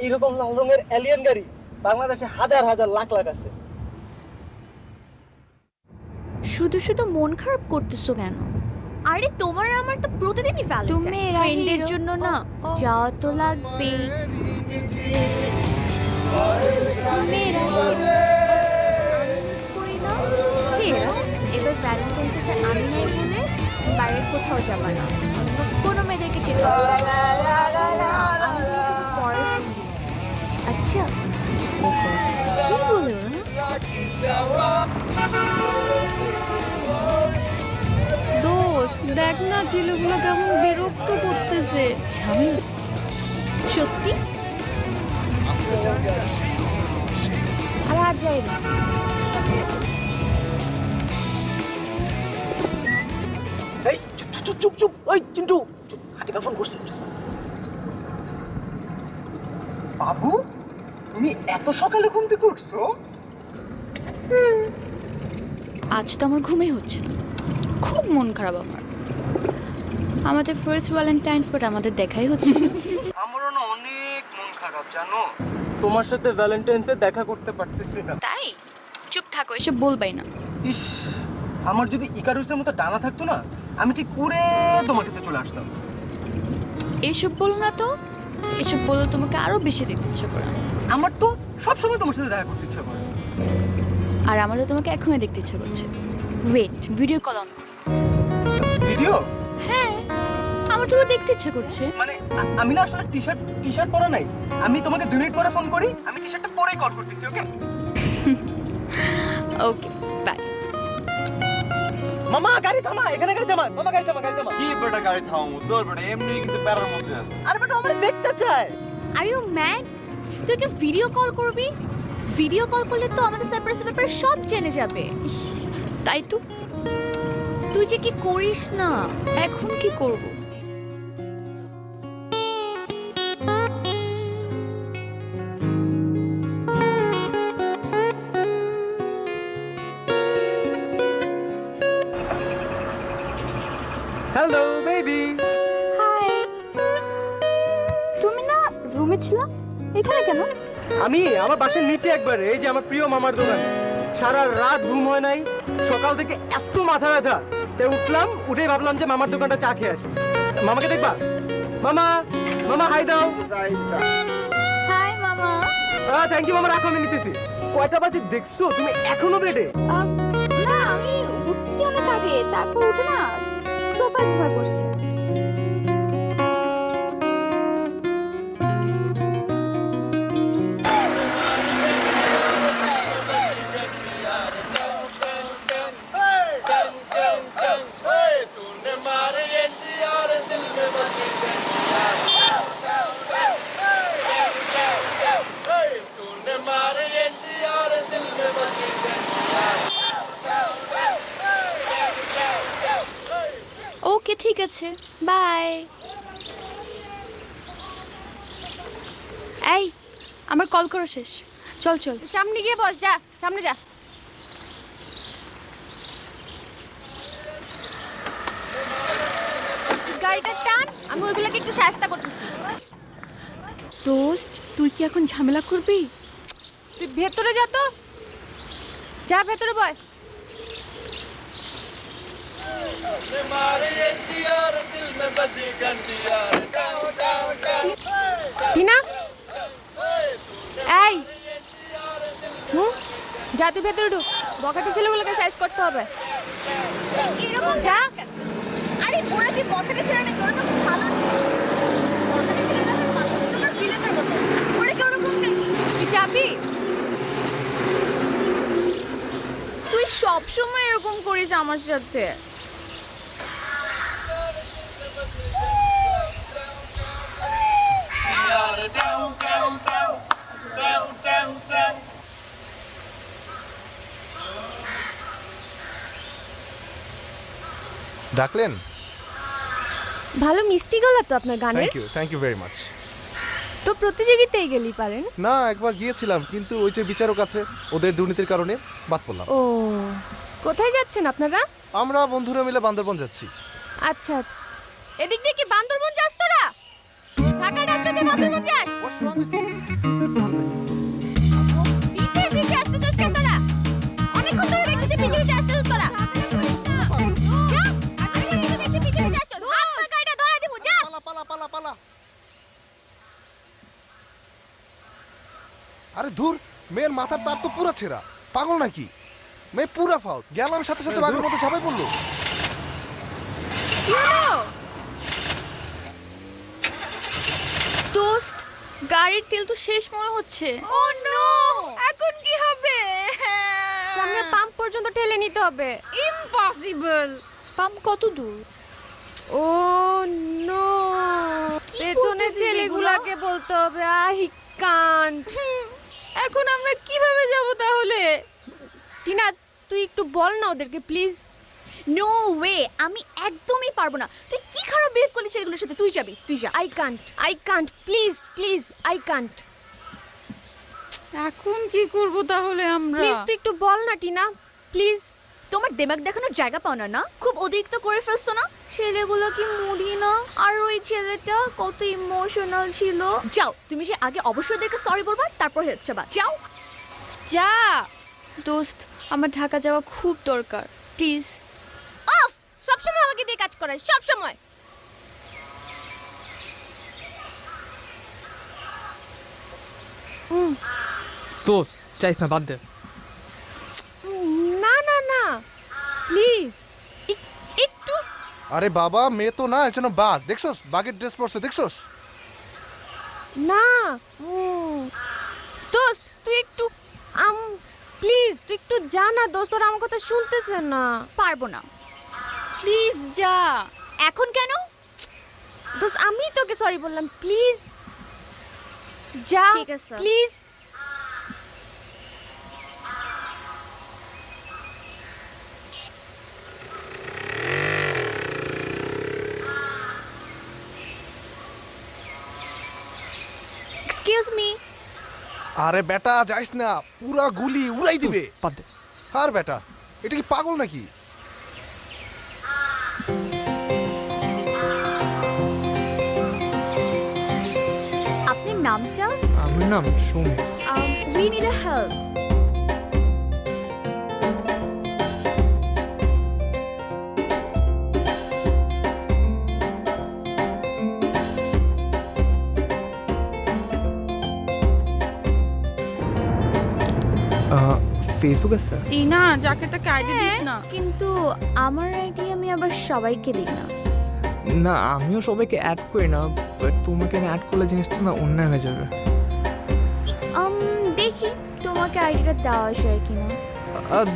এইরকম লাল রঙের এলিয়েন গাড়ি বাংলাদেশে হাজার হাজার লাখ লাখ আছে। শুধু শুধু মন খারাপ করতেছো কেন? আরে তোমার আমার তো প্রতিদিনই ফেলে। তুমি ফ্রেন্ডের জন্য না যাওয়া তো লাগবে। এবার ভ্যালেন্টাইন্স ডে আমি নাই বলে বাইরের কোথাও যাবা না, কোনো মেয়েদেরকে চেক পরে দিচ্ছি। আচ্ছা কি বলো? দেখ না ছেলেগুলো কেমন বিরক্ত করতেছে। ঝামেলা সত্যি আর যাই না। এই চুপ চুপ চুপ চুপ, ওই চিন্টু আদিবা ফোন করছে। বাবু তুমি এত সকালে ঘুম থেকে উঠছো? আজ তো আমার ঘুমই হচ্ছে না, খুব মন খারাপ আমার। আমাদের ফার্স্ট ভ্যালেন্টাইন্স বাট আমাদের দেখাই হচ্ছে না। আমারও না অনেক মন খারাপ জানো, তোমার সাথে ভ্যালেন্টাইন্সে দেখা করতে পারতেছি না। তাই চুপ থাকো, এসব বলবাই না। ইস, আমার যদি ইকারুসের মতো ডানা থাকতো না, আমি ঠিক করে তোমার কাছে চলে আসতাম। এসব বলো না তো, এসব বলো তোমাকে আরো বেশি দেখতে ইচ্ছে করে। আমার তো সবসময় তোমার সাথে দেখা করতে ইচ্ছা করে। আর আমার তো তোমাকে এখনই দেখতে ইচ্ছে করছে। Wait, video call on. Video? হ্যাঁ, আমার তোকে দেখতে ইচ্ছে করছে। মানে আমি না আসলে টি শার্ট পরা নাই, আমি তোমাকে 2 মিনিট পরে ফোন করি, আমি টি শার্টটা পরেই কল করতেছি। ওকে ওকে বাই। মামা গাড়ি থামা, এখানে গাড়ি থামা। মামা গাড়ি থামা, গাড়ি থামা। কি বেটা গাড়ি থামাবো তোর বেটা এমনি কিন্তু প্যারার মধ্যে আছে। আরে বেটা আমরা দেখতে চাই। Are you mad? তুই কি ভিডিও কল করবি? ভিডিও কল করলে তো আমাদের সারপ্রাইজের ব্যাপারে সব জেনে যাবে। ইস, তাই তো তুই যে কি করিস না। এখন কি করব? Hello baby. হাই, তুমি না রুমে ছিলা, এখানে কেন? আমি আমার বাসার নিচে একবার, এই যে আমার প্রিয় মামার দোকান, সারা রাত ঘুম হয় নাই, সকাল থেকে এত মাথা ব্যথা, তাই উঠলাম, উঠেই ভাবলাম যে মামার দোকানটা চা খেয়ে আসি। মামাকে দেখবা? মামা, মামা হাই দাও। হাই মামা। থ্যাংক ইউ মামা, রাখো আমি নিতেছি। কয়টা বাজে দেখছো তুমি এখনো বেডে? না আমি উঠছি অনেক আগে, তারপর উঠে না সোফায় ঘুমাই পড়ছি। ওকে ঠিক আছে, বাই। এই আমার কল করা শেষ, চল চল সামনে গিয়ে বস, যা সামনে যা। গাড়িটা টান, আমি ওইগুলোকে একটু সাহায্য করতেছি। দোস্ত তুই কি এখন ঝামেলা করবি? তুই ভেতরে যা, তো যা ভেতরে বয়। টিনা, এই যা তুই ভেতরে ঢুক, বকাটি ছেলেগুলোকে সাইজ করতে হবে। এরকম যা। আরে ওরা কি বকাটি ছেলে নাকি? ওরা তো খুব ভালো ছিল। বকাটি ছেলেরা তো ভালো ছিল, ওরা ভিলেনের মতো। ওরা কি ওরকম না? তুই যাবি? তুই সবসময় এরকম করিস আমার সাথে। ডাকলেন? ভালো মিষ্টি গলা তো আপনার গানের। Thank you very much. তো প্রতিযোগিতায় গেলি পারেন? না, একবার গিয়েছিলাম, কিন্তু ওই যে বিচারক আছে, ওদের দুর্নীতির কারণে বাদ পড়লাম। ও, কোথায় যাচ্ছেন আপনারা? আমরা বন্ধুরা মিলে বান্দরবন যাচ্ছি। আচ্ছা, এদিক দিয়ে কি বান্দরবন যাস তোরা? ঢাকার রাস্তা দিয়ে বান্দরবন যাস? পিছে পিছে আসতেছিস কেন তোরা? অনেকক্ষণ ধরে দেখতেছি পিছে পিছে আসতেছিস তোরা। যা, আমি কিন্তু দেখছি পিছে পিছে আসছো। হাত পা কাইটা ধরে দিব, যা। পালা পালা পালা পালা। আরে ধুর, মেয়ের মাথার তার তো পুরো ছেঁড়া, পাগল নাকি? মেয়ে পুরা ফাউল, গেলাম সাথে সাথে বাঘের মতো ঝাঁপাই পড়লো। দোস্ত গাড়ির তেল তো শেষ মনে হচ্ছে। ও নো, এখন কি হবে? সামনে পাম্প পর্যন্ত ঠেলে নিতে হবে। ইম্পসিবল। পাম্প কত দূর? ও নো, পেছনে ছেলেগুলাকে বলতে হবে আই কান্ট। এখন আমরা কিভাবে যাব তাহলে? টিনা তুই একটু বল না ওদেরকে প্লিজ। নো ওয়ে, আমি একদমই পারবো না। তুই কি খারাপ বিহেভ করলি ছেলেগুলোর সাথে, তুই যাবি, তুই যা। I can't please please I can't. এখন কি করব তাহলে আমরা? প্লিজ তুই একটু বল না টিনা প্লিজ। তোমার দেমাগ দেখানোর জায়গা পাও না, না খুব অতিরিক্ত করে ফেলছো না। ছেলেগুলো কি মুডি না? আর ওই ছেলেটা কত ইমোশনাল ছিল। যাও, তুমি যে আগে অবশ্যই ওদেরকে সরি বলবা, তারপর হেল্প চাবা। যাও যা। দোস্ত আমার ঢাকা যাওয়া খুব দরকার, প্লিজ। অফ, সবসময় আমাকে দিয়ে কাজ করায়, সবসময়। দোস্ত চাইস না, বাদ দে। না না না প্লিজ একটু। আরে বাবা, মেয়ে তো না, এজন্য বাঘ। দেখছস বাঘের ড্রেস পরছে, দেখছস? না দোস্ত তুই একটু প্লিজ তুই একটু যা না দোস্ত, ওরা আমার কথা শুনতেছে না। পারবো না, প্লিজ যা। এখন কেন? দোস্ত আমি তোকে সরি বললাম, প্লিজ যা। ঠিক আছে। প্লিজ। Excuse me. আরে বেটা যাইস না, পুরা গুলি উড়াই দিবে। বাদ দে। আর বেটা, এটা কি পাগল নাকি? আপনার নামটা? আমার নাম Som. We need a help. Facebook আছে? টিনা জ্যাকেটটাকে আইডি দিস না। কিন্তু আমার আইডি আমি আবার সবাইকে দিই না। না, আমিও সবাইকে অ্যাড করি না, বাট তোমাকে অ্যাড করলে জিনিসটা না অন্যায় হয়ে যাবে। দেখি তোমাকে আইডিটা দেওয়া যায় কিনা।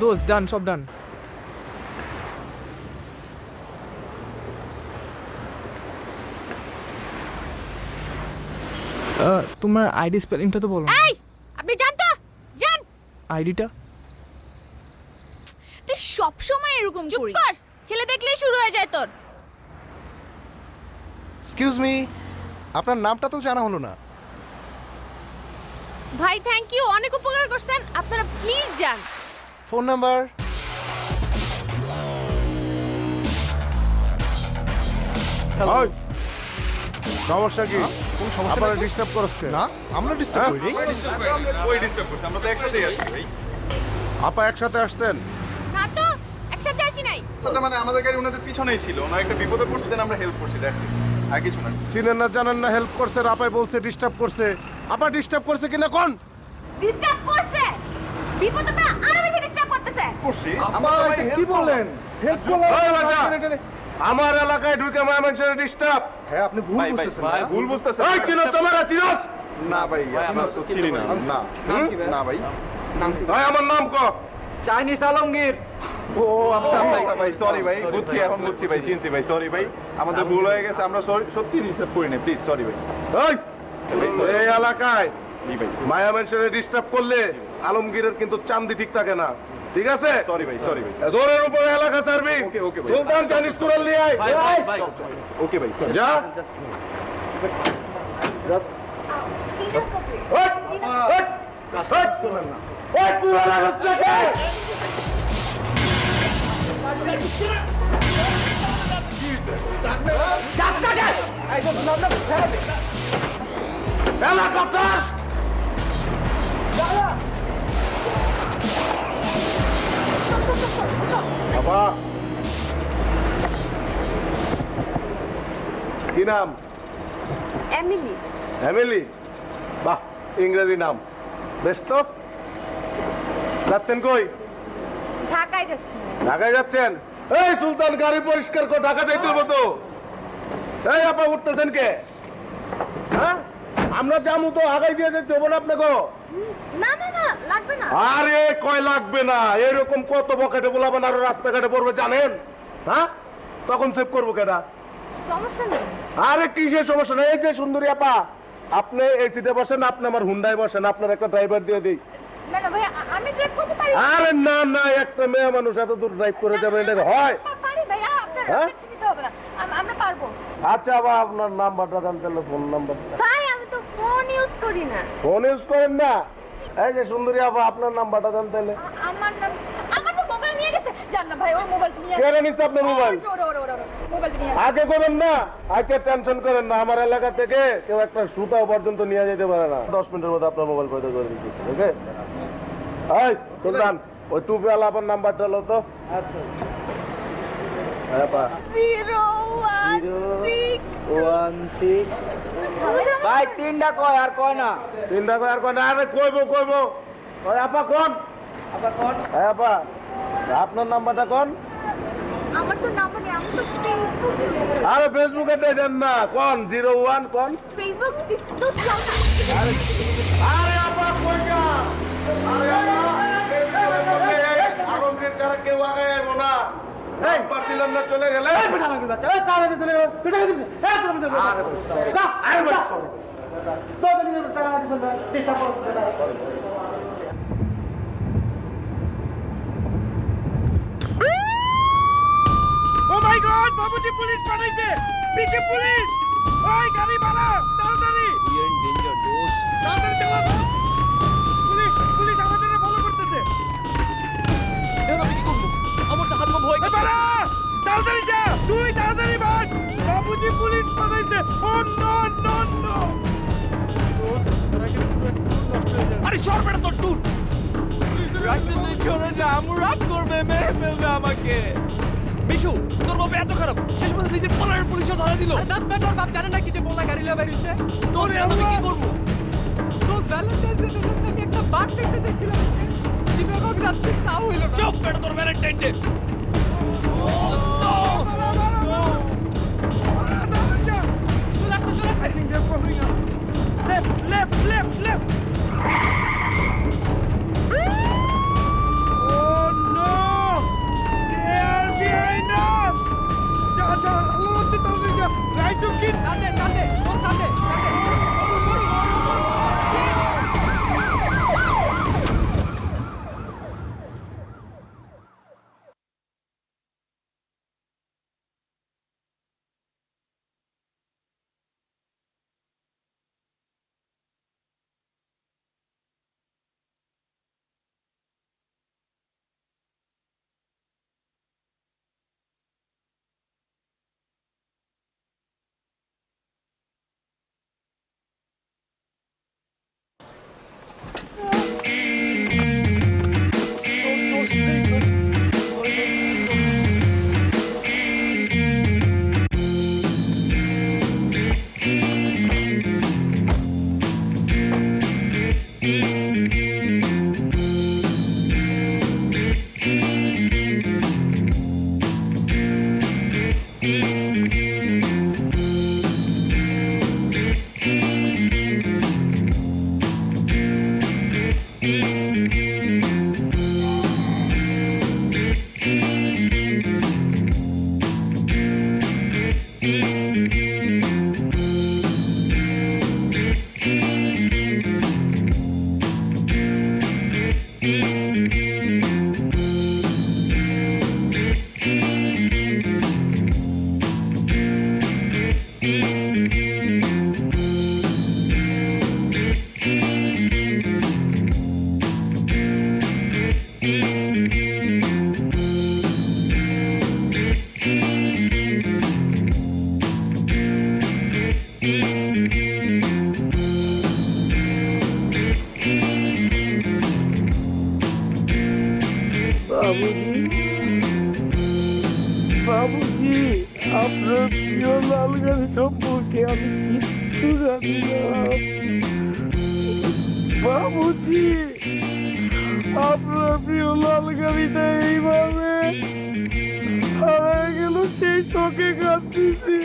দোস্ত ডান, সব ডান। তোমার আইডি স্পেলিংটা তো বলো। এই আপনি জানতো? জান আইডিটা? তুই সব সময় এরকম করিস। চুপ কর, ছেলে দেখলেই শুরু হয়ে যায় তোর। এক্সকিউজ মি, আপনার নামটা তো জানা হলো না। ভাই থ্যাংক ইউ, অনেক উপকার করছেন। আপনারা প্লিজ যান। Phone number? সমস্যা কি? কোন সমস্যা? আপনারা ডিস্টার্ব করছে না, আমরা ডিস্টার্ব করি। ওই ডিস্টার্ব করছে, আমরা তো একসাথেই আসছি ভাই। আপা একসাথে আসছেন? না তো একসাথে আসি নাই। সাথে মানে আমাদের গাড়ি ওনাদের পিছনেই ছিল, ওনার একটা বিপদে পড়ছে, দেন আমরা হেল্প করছি, দেখছি আর কিছু না। চিনেন না জানেন না, হেল্প করছে, আপাই বলছে ডিস্টার্ব করছে। আপা ডিস্টার্ব করছে কিনা কোন? ডিস্টার্ব করছে, বিপদে পড়ে আরো বেশি ডিস্টার্ব করতেছে। করছি আমরা কি বলেন? হেল্প করলেন? আমার এলাকায় ঢুকে মানুষের ডিস্টার্ব। হ্যাঁ আপনি ভুল বুঝতেছেন। ভাই ভুল বুঝতেছেন। এই চিনো তোমরা চিনোস? না ভাই আমরা তো চিনি না। না না ভাই। ভাই আমার নাম ক? চাইনিজ আলমগীর। ও আচ্ছা আচ্ছা ভাই, সরি ভাই, বুঝছি, এখন বুঝছি ভাই, চিনছি ভাই, সরি ভাই, আমাদের ভুল হয়ে গেছে, আমরা সত্যি রিসেপ্ট করি না, প্লিজ সরি ভাই। এই এলাকায় মায়া মানুষের ডিস্টার্ব করলে আলমগীরের কিন্তু চান্দি ঠিক থাকে না, ঠিক আছে? সরি ভাই, সরি ভাই। দৌড়ের উপরে এলাকা সার্ভিং। ওকে ওকে ভাই। সুলতান চাইনিজ কুরাল নিয়ে আয়। ওকে ভাই, যা। ওই ওই কাট করবেন না। ওই কুরাল আসছে কে? এলাকা চাষ বাবা, কি নাম? এমিলি। এমিলি? বাহ, ইংরেজি নাম, বেশ তো। যাচ্ছেন কই? ঢাকায় যাচ্ছি। ঢাকায় যাচ্ছেন? এই সুলতান গাড়ি পরিষ্কার কর, ঢাকা যাইতে হবে তো। এই আপা উঠতেছেন কে? হ্যাঁ আমরা জামু তো, আগাই দিয়ে যেতে হবে না আপনাকে? না না না লাগবে না। আরে কয় লাগবে না, এরকম কত পকেটে বলাবেন আর রাস্তাঘাটে পড়বে জানেন? হ্যাঁ তখন সেভ করবো কেটা? সমস্যা নেই। আরে কিসের সমস্যা নেই? এই যে সুন্দরী আপা, আপনি এই সিটে বসেন, আপনি আমার হুন্ডায় বসেন, আপনার একটা ড্রাইভার দিয়ে দিই। না না ভাই, আমি ড্রাইভ করতে পারি। আরে না না, একটা মেয়ে মানুষ এত দূর ড্রাইভ করে যাবে, এটা হয়? পারি ভাইয়া, আপনার টেনশন নিতে হবে না, আমরা পারবো। আচ্ছা আবার আপনার নাম্বারটা দেন তাহলে, ফোন নাম্বার। ভাই আমি তো ফোন ইউজ করি না। ফোন ইউজ করেন না? এই যে সুন্দরী আপা, আপনার নাম্বারটা দেন তাহলে। আমার তো মোবাইল নিয়ে গেছে। জান না ভাই, ওই মোবাইল নিয়ে কেন নিছে আপনার মোবাইল? মোবাইল নিয়ে আগে করেন না, আজকে টেনশন করেন না। আমার এলাকা থেকে কেউ একটা সুতাও পর্যন্ত নিয়ে যেতে পারে না। 10 মিনিটের মধ্যে আপনার মোবাইল পয়দা করে দিতেছি। ওকে? এই সুলতান, ওই টুপিওয়ালা আপনার নাম্বারটা লো তো। আচ্ছা। হ্যাঁ পা 016 ভাই, তিনটা কয় আর কয় না। তিনটা কয় আর কয় না? আরে কইবো। ওই আপা কোন? হ্যাঁ আপা, আপনার নাম্বারটা কোন? আমার তো নাম্বার নেই, আমি তো ফেসবুক। আরে ফেসবুকে দেন না, কোন? 01 কোন? ফেসবুক তো চাও না। আরে আপা কই যা? আরে আপা, আলমগীর ছাড়া কেউ আগে আইবো না। নাম্বার দিলেন না, চলে গেলে। এই বেটা লাগবে বাচ্চা, এই তাহলে চলে গেল। বেটা দিবি। এই তুমি দেবো। আরে বাবা, আরে বাবা, তো দিন টাকা দিছেন না, টিকা পড়। ও মাই গড, বাবুজি পুলিশ পাঠাইছে, পিছে পুলিশ। ওই গাড়ি বাড়া, তাড়াতাড়ি। উই আর ইন ডেঞ্জার দোস্ত। তাড়াতাড়ি চালা। পুলিশ আমাদের ফলো করতেছে। এখন আমি কি করবো? আমার তো হাত পা ভয় করছে। বাড়া, তাড়াতাড়ি যা, তুই তাড়াতাড়ি ভাগ। বাবুজি পুলিশ পাঠাইছে। ও নো নো নো। আরে সর বেটা, তোর টুর রাইসে তুই চলে যা, রাগ করবে, মেরে ফেলবে আমাকে। বিশু, তোর বাবা এত খারাপ, শেষ পর্যন্ত নিজের পালার পুলিশে ধরা দিল। দাঁত বেটার বাপ জানে না কি যে বলা গাড়ি লয়ে বেরিয়েছে। দোস্ত এখন আমি কি করবো? দোস্ত ভ্যালেন্টাইন্স ডে জাস্ট আমি একটা বাঘ দেখতে চাইছিলাম, চিটাগং যাচ্ছি তাও হইল না। চুপ বেটা, তোর ভ্যালেন্টাইন ডে। চলে আসছে। Left. Oh no! They are behind us! যা, আল্লাহর রাস্তায় তাড়াতাড়ি যা। রাইসু কি? টানদে দোস্ত, টানদে। বাবুজি, আপনার প্রিয় লাল গাড়ি সম্পর্কে আমি কিচ্ছু জানি না। বাবুজি, আপনার প্রিয় লাল গাড়িটা এইভাবে হারায় গেল, সেই শোকে কাঁদতেছি।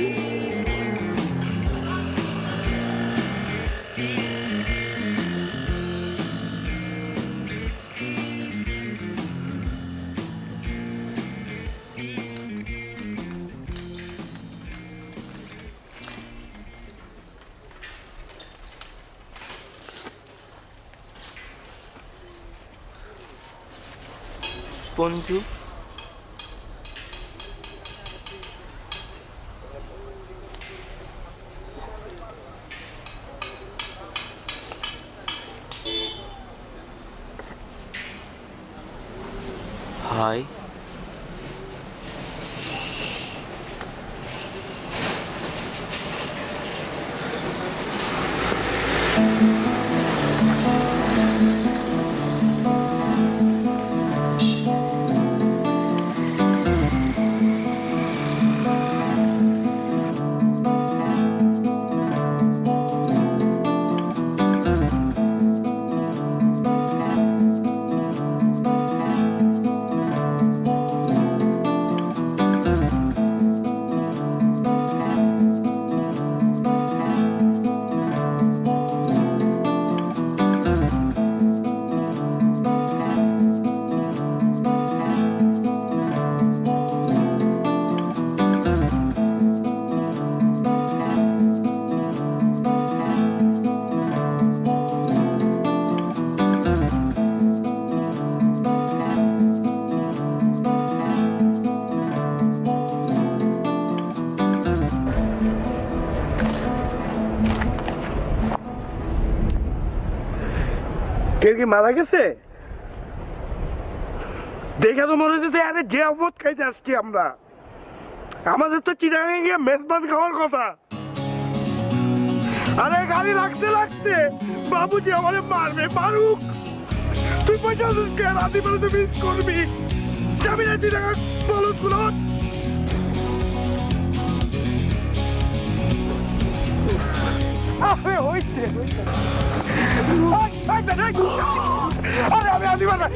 পঞ্জু হাই কেউ কি মারা গেছে? দেখে তো মনে হচ্ছে আরে যে অবধ খাইতে আসছি আমরা, আমাদের তো চিরাঙে গিয়ে মেজবান খাওয়ার কথা। আরে গাড়ি লাগতে লাগতে বাবুজি আমারে মারবে, মারুক। তুই পয়সা কে রাতে বেলা তো মিস করবি, যাবি না চিরাঙা? বলত বলত হয়েছে আরে আমি আদি বাবা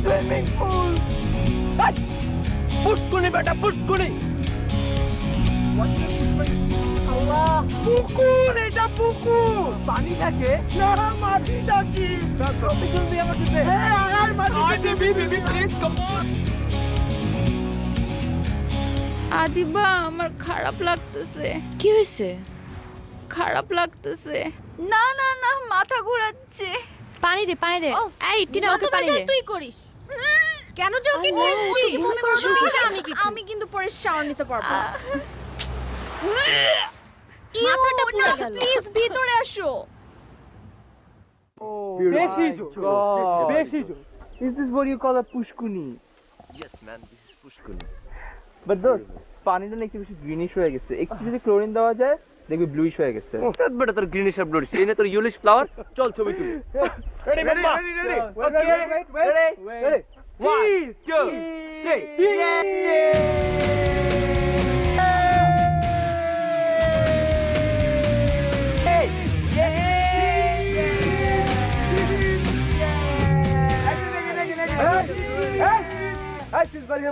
সুইমিং পুল পুষ্কুনি বেটা পুষ্কুনি পুকুর, এটা পুকুর। পানি থাকে না, মাটি থাকি। আদিবা আমার খারাপ লাগতেছে। কি হয়েছে? খারাপ লাগতেছে। না না না, মাথা ঘোরাচ্ছে। পানি দে, পানি দে। এই টিনা, ওকে পানি দে। তুই করিস কেন? জকি করিস তুই? মনে করছ আমি কিন্তু পরে শাওয়ার নিতে পারবো। মাথাটা পুরো গেল। প্লিজ ভিতরে আসো। বেশি জোস, বেশি জোস। Is this what you call a pushkuni? Yes man, this is pushkuni. But those পানিটা না একটু বেশি গ্রিনিশ হয়ে গেছে, একটু যদি ক্লোরিন দেওয়া যায় দেখবি ব্লুইশ হয়ে গেছে। ওস্তাদ বেটা তোর গ্রিনিশ আর ব্লুইশ, এই না তোর ইয়েলোইশ ফ্লাওয়ার। চল ছবি তুলি। Ready, mama? Okay, ready? Cheese!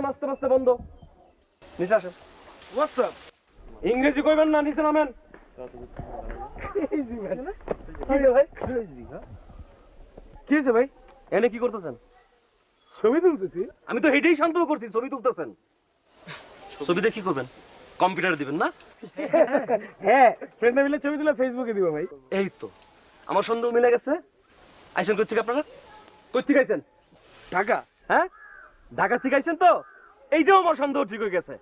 মাস্তে মাস্তে বন্ধ। নিচে আসেন। What's up? ইংরেজি কইবেন না, নিচে নামেন। কি হয়েছে ভাই? এনে কি করতেছেন? ছবি তুলতেছি। আমি তো হেঁটেই সন্দেহ করছি ছবি তুলতেছেন। ছবিতে কি করবেন? কম্পিউটারে দিবেন না? হ্যাঁ, ফ্রেন্ডরা মিলে ছবি তুলে ফেসবুকে দিব ভাই। এই তো আমার সন্দেহ মিলে গেছে। আইছেন কই থেকে আপনারা? কই থেকে আইছেন? ঢাকা। হ্যাঁ, ঢাকা থেকে আইছেন তো? এইটাও আমার সন্দেহ ঠিক হয়ে গেছে।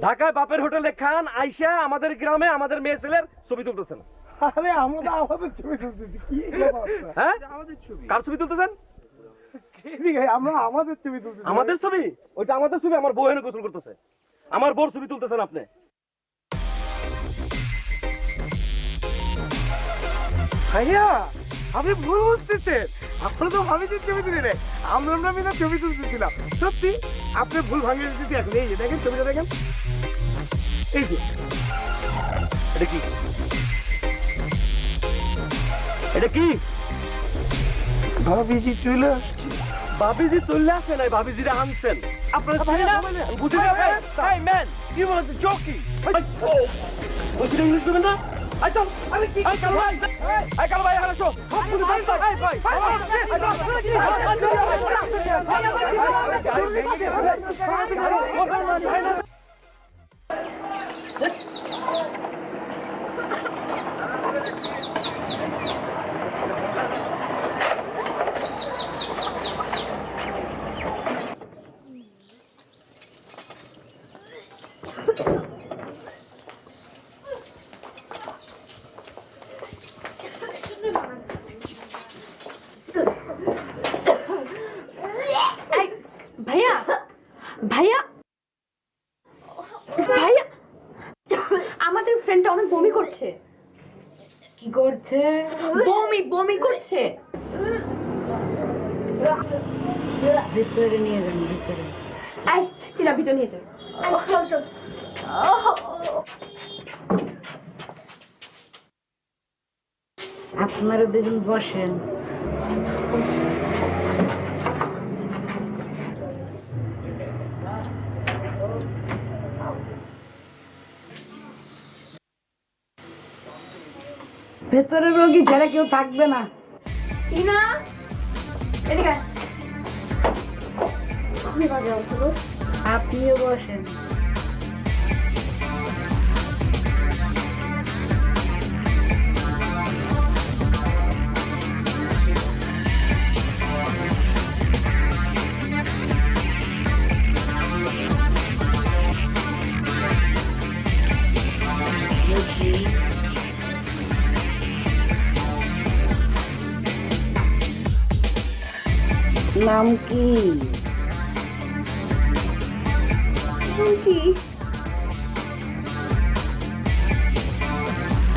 ঢাকায় বাপের হোটেলে খান, আইসা আমাদের গ্রামে আমাদের মেয়ে ছেলের ছবি তুলতেছেন। আরে আমরা তো আমাদের ছবি তুলতেছি। কি অবস্থা? হ্যাঁ, আমাদের ছবি। কার ছবি তুলতেছেন? আমরা আমাদের ছবি তুলতেছি। আমাদের ছবি? ওইটা আমাদের ছবি। আমার বউ এনে গোসল করতেছে, আমার বউর ছবি তুলতেছেন আপনি। ভাইয়া আপনি ভুল বুঝতেছেন, আমরা তো ভাবিছি ছবি তুলি রে, আমরা মিলে ছবি তুলতেছিলাম। সত্যি আপনি ভুল ভাঙিয়ে দিতেছি। এখন এই যে দেখেন ছবিটা, দেখেন এই যে। এটা কি? এটা কি? ভাবিজি চলে আসছে। ভাবিজি চলে আসে নাই, ভাবিজিরা আনছেন আপনারা। বুঝি না ভাই? এই ম্যান, কি বলছ? জকি। ওই ইংলিশ বলেন না? আই চল আরে কি আই কালো ভাই আই কালো ভাই এখানে শো সব কিছু ভাই ভাই ভাইয়া ভাইয়া ভাইয়া আমাদের ফ্রেন্ডটা অনেক বমি করছে। কি করছে? বমি বমি করছে। ভিতরে নিয়ে যান, ভিতরে। আয় টিনা ভিতরে নিয়ে যান। আয় চল চল। আপনারা দুজন বসেন। ভেতরে রোগী ছাড়া কেউ থাকবে না। টিনা এদিকে আয়। খুবই বাজে অবস্থা দোস্ত। আপনিও বসেন। নাম কি?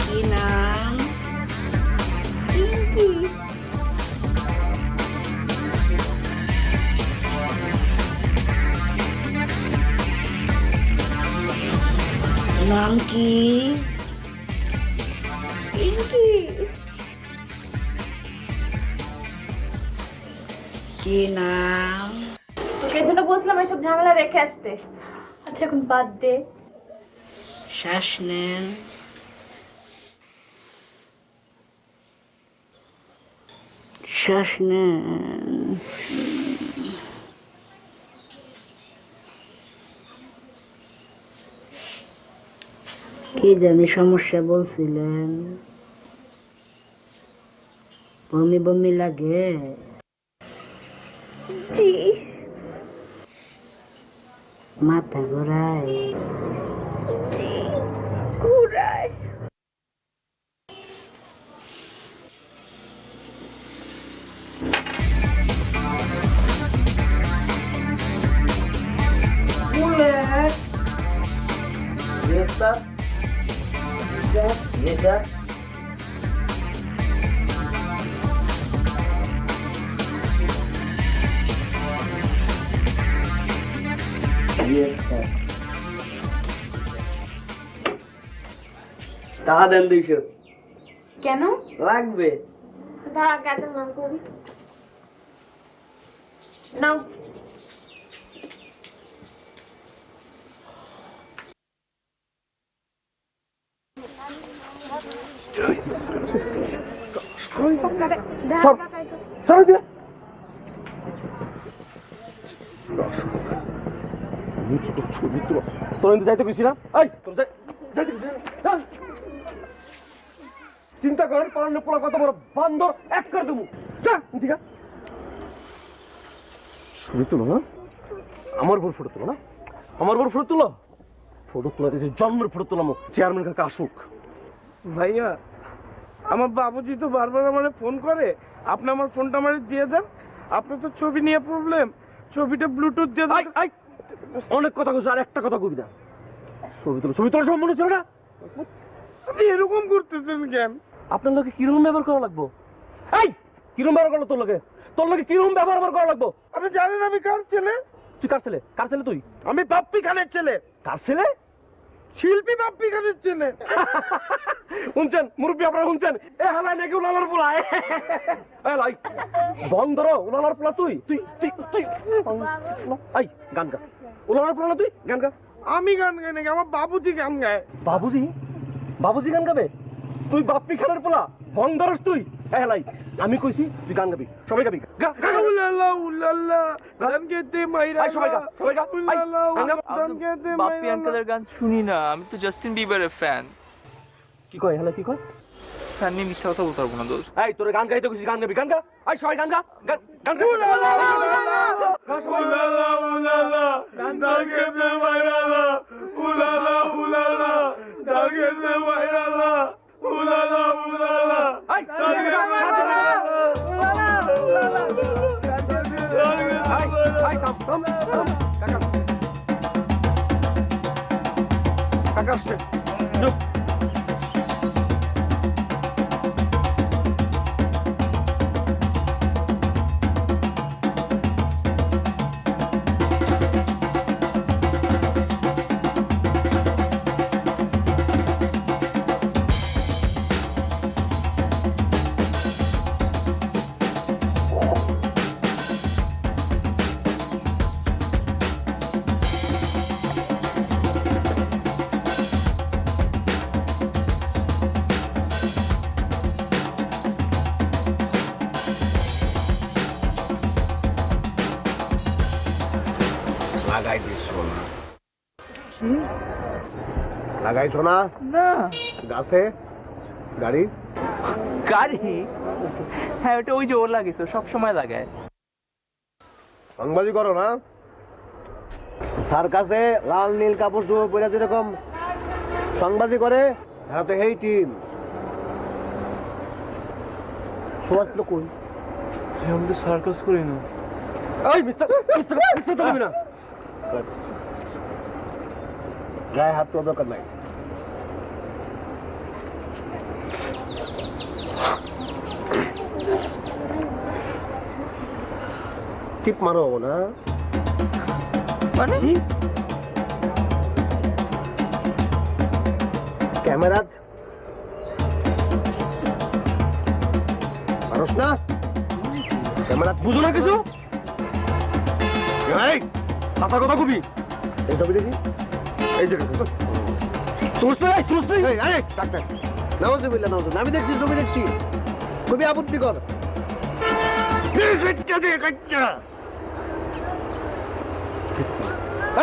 কি নাম? নাম কি? কি নাম? তোকে এর জন্য বলছিলাম এসব ঝামেলা রেখে আসতে। আচ্ছা এখন বাদ দে। শ্বাস নেন। শ্বাস নেন। কি জানি সমস্যা বলছিলেন? বমি বমি লাগে? জি। মাথা ঘোরায়? জি ঘুরায়। Bullet. Yes, sir. Sir? Yes, sir. Yes, sir. টাকা দেন 200 কেন লাগবে। দাঁড়া কাজে নাম করবি নাও। যাইতে গেছি না? চিন্তা করেন পড়ানো পোলা কত বড় বান্দর, এক করে দেবো। ঠিক আছে ছবি তুলো না, আমার বড় ফটো তুলো না, আমার বড় ফটো তুলো। ফটো তোলা দিয়েছে জন্মের ফটো তোলাম, চেয়ারম্যান কাকা আসুক। ভাইয়া আমার বাবুজি তো বারবার আমার ফোন করে, আপনি আমার ফোনটা আমার দিয়ে দেন। আপনার তো ছবি নিয়ে প্রবলেম, ছবিটা ব্লুটুথ দিয়ে দেন। অনেক কথা কইছ, আর একটা কথা কবি না। ছবি তোলা, ছবি তোলা সব মনে ছিল না? আপনি এরকম করতেছেন কেন? আপনার লোকে কিরকম ব্যবহার করা লাগবো? এই কিরকম ব্যবহার করলো তোর লোকে? তোর লোকে কিরকম ব্যবহার করা লাগবো? আপনি জানেন আমি কার ছেলে? তুই কার ছেলে? কার ছেলে তুই? আমি বাপ্পি খানের ছেলে। কার ছেলে? শিল্পী বাপ্পি খানের ছেলে। শুনছেন মুরব্বী, আপনারা শুনছেন? এ হালাই নাকি উনালার পোলা। এ লাই বন্ধর উনালার পোলা তুই? তুই তুই তুই এই গান গা। উনালার পোলা না তুই? গান গা। আমি গান গাই নাকি? আমার বাবুজি গান গায়। বাবুজি? বাবুজি গান গাবে? তুই বাপ্পি খানের পোলা ভং ধরস তুই? হ্যাঁ লাই, আমি কইছি তুই গান গাবি, সবাই গাবি। উলালা উলালা গান গেতে মাইরা সবাই গা, সবাই গা। উলালা গান গেতে বাপ্পি মাইরা আঙ্কেলের গান শুনি না, আমি তো জাস্টিন বিবারের ফ্যান। কি কয় হ্যালো, কি কয়? ফ্যান নিয়ে মিথ্যা কথা বলতে পারবো না দোস্ত। এই তোরে গান গাইতে কইছি, গান গাবি, গান গা। আই সবাই গান গা, গান গা। উলালা উলালা গান গেতে মাইরা উলালা উলালা গান গেতে মাইরা উলালা উলালা আই আই থাম থাম থাম। কাকা আসছে, চুপ। লাগাই দিছো না? লাগাইছো না? না গাছে গাড়ি গাড়ি? হ্যাঁ ওটা ওই যে ওর লাগিয়েছে, সব সময় লাগায়। সাংবাদিক করো না? সার্কাসে লাল নীল কাপড় চোপড় পরে যেরকম সাংবাদিক করে, হ্যাঁ তো এই টিম সুভাষ তো কই? আমি তো সার্কাস করি না। এই মিস্টার মিস্টার মিস্টার তো না, গায়ে হাত তোলা দরকার নাই। টিপ মারো না মানে ক্যামেরা মানুষ না, ক্যামেরা বুঝো না কিছু? এই আশা কথা কবি, এই ছবি দেখি, এই জায়গা তুলস নাই, তুলস নাই। এই আরে টাক টাক নাউজুবিল্লাহ নাউজুবিল্লাহ, আমি দেখছি ছবি দেখছি, খুবই আপত্তিকর। কাচ্চা দে কাচ্চা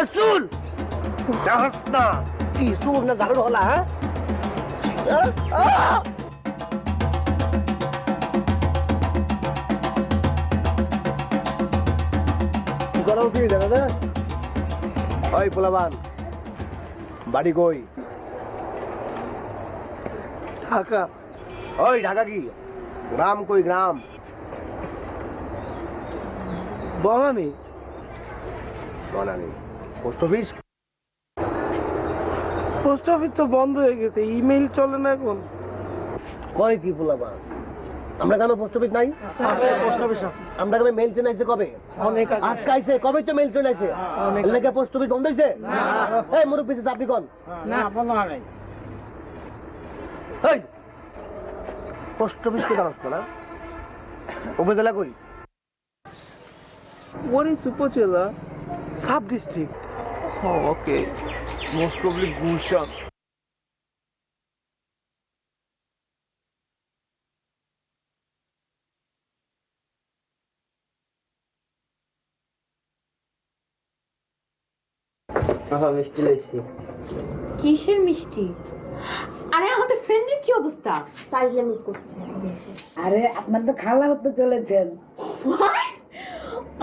আসুল দাসনা কি সুর না জারুর হলা? হ্যাঁ কি করা উচিত জানা না? ওই পোলাবান বাড়ি কই? ঢাকা। ওই ঢাকা কি গ্রাম কই? গ্রাম Banani. Banani. Post office? Post office তো বন্ধ হয়ে গেছে, ইমেইল চলে না এখন। কয় কি পোলাবান? আমরা কেন পোস্ট অফিস নাই? পোস্ট অফিস আছে। আমরা কবে মেল চলে আসছে? কবে? অনেক আজকে আইছে। কবে তো মেল চলে আসছে? এলাকা পোস্ট অফিস বন্ধ হয়েছে? এই মুরব্বী আপনি কোন? না বন্ধ হয় নাই। এই পোস্ট অফিস কে জানাস না? উপজেলা কই? ওরে উপজেলা, সাব ডিস্ট্রিক্ট। ওকে, মোস্ট প্রবলি গুলশান। মিষ্টি লাইছি। কিসের মিষ্টি? আরে আমাদের ফ্রেন্ডের কি অবস্থা? ফাইজলামি করছে। আরে আপনার তো খালা হতে চলেছেন। হোয়াট?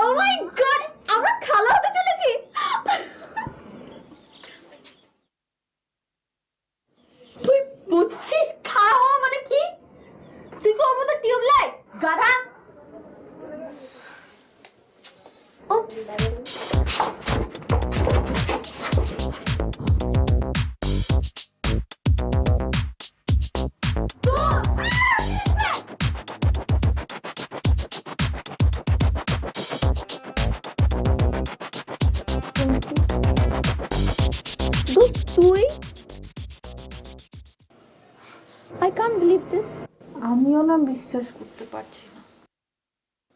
ও মাই গড, আমরা খালা হতে চলেছি। তুই বুঝছিস খাওয়া হওয়া মানে কি? তুই কি ওর মতো টিউবলাইট গাধা? উপস। তুই? I can't believe this. আমিও না বিশ্বাস করতে পারছি না।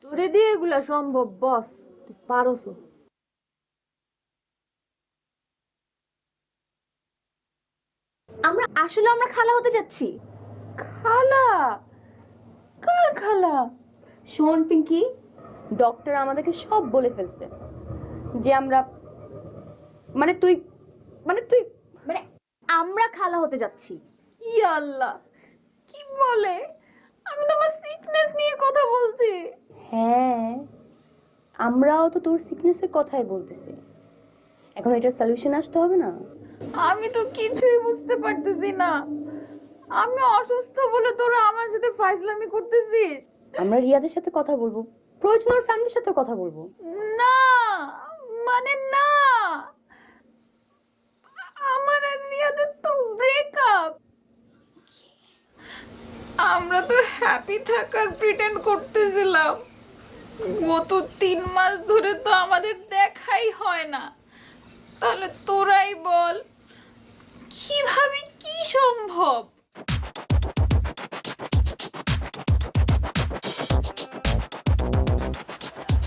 তোরে দিয়ে এগুলা সম্ভব বস, তুই পারোসো। আমরা খালা হতে যাচ্ছি। খালা? কার খালা? শোন পিঙ্কি, ডক্টর আমাদেরকে সব বলে ফেলছে যে আমরা মানে তুই মানে আমরা খালা হতে যাচ্ছি। ইয়া আল্লাহ, কি বলে? আমি তো আমার সিকনেস নিয়ে কথা বলছি। হ্যাঁ, আমরাও তো তোর সিকনেসের কথাই বলতেছি। এখন এটার সলিউশন আসতে হবে না? আমি তো কিছুই বুঝতে পারতেছি না। আমি অসুস্থ বলে তোরা আমার সাথে ফাইজলামি করতেছিস? আমরা রিয়াদের সাথে কথা বলবো, প্রয়োজন ওর ফ্যামিলির সাথে কথা বলবো। না মানে না, আমার আর রিয়াদের তো ব্রেকআপ। আমরা তো হ্যাপি থাকার প্রিটেন্ড করতেছিলাম। গত 3 মাস ধরে তো আমাদের দেখাই হয় না। তাহলে তোরাই বল কিভাবে কি সম্ভব?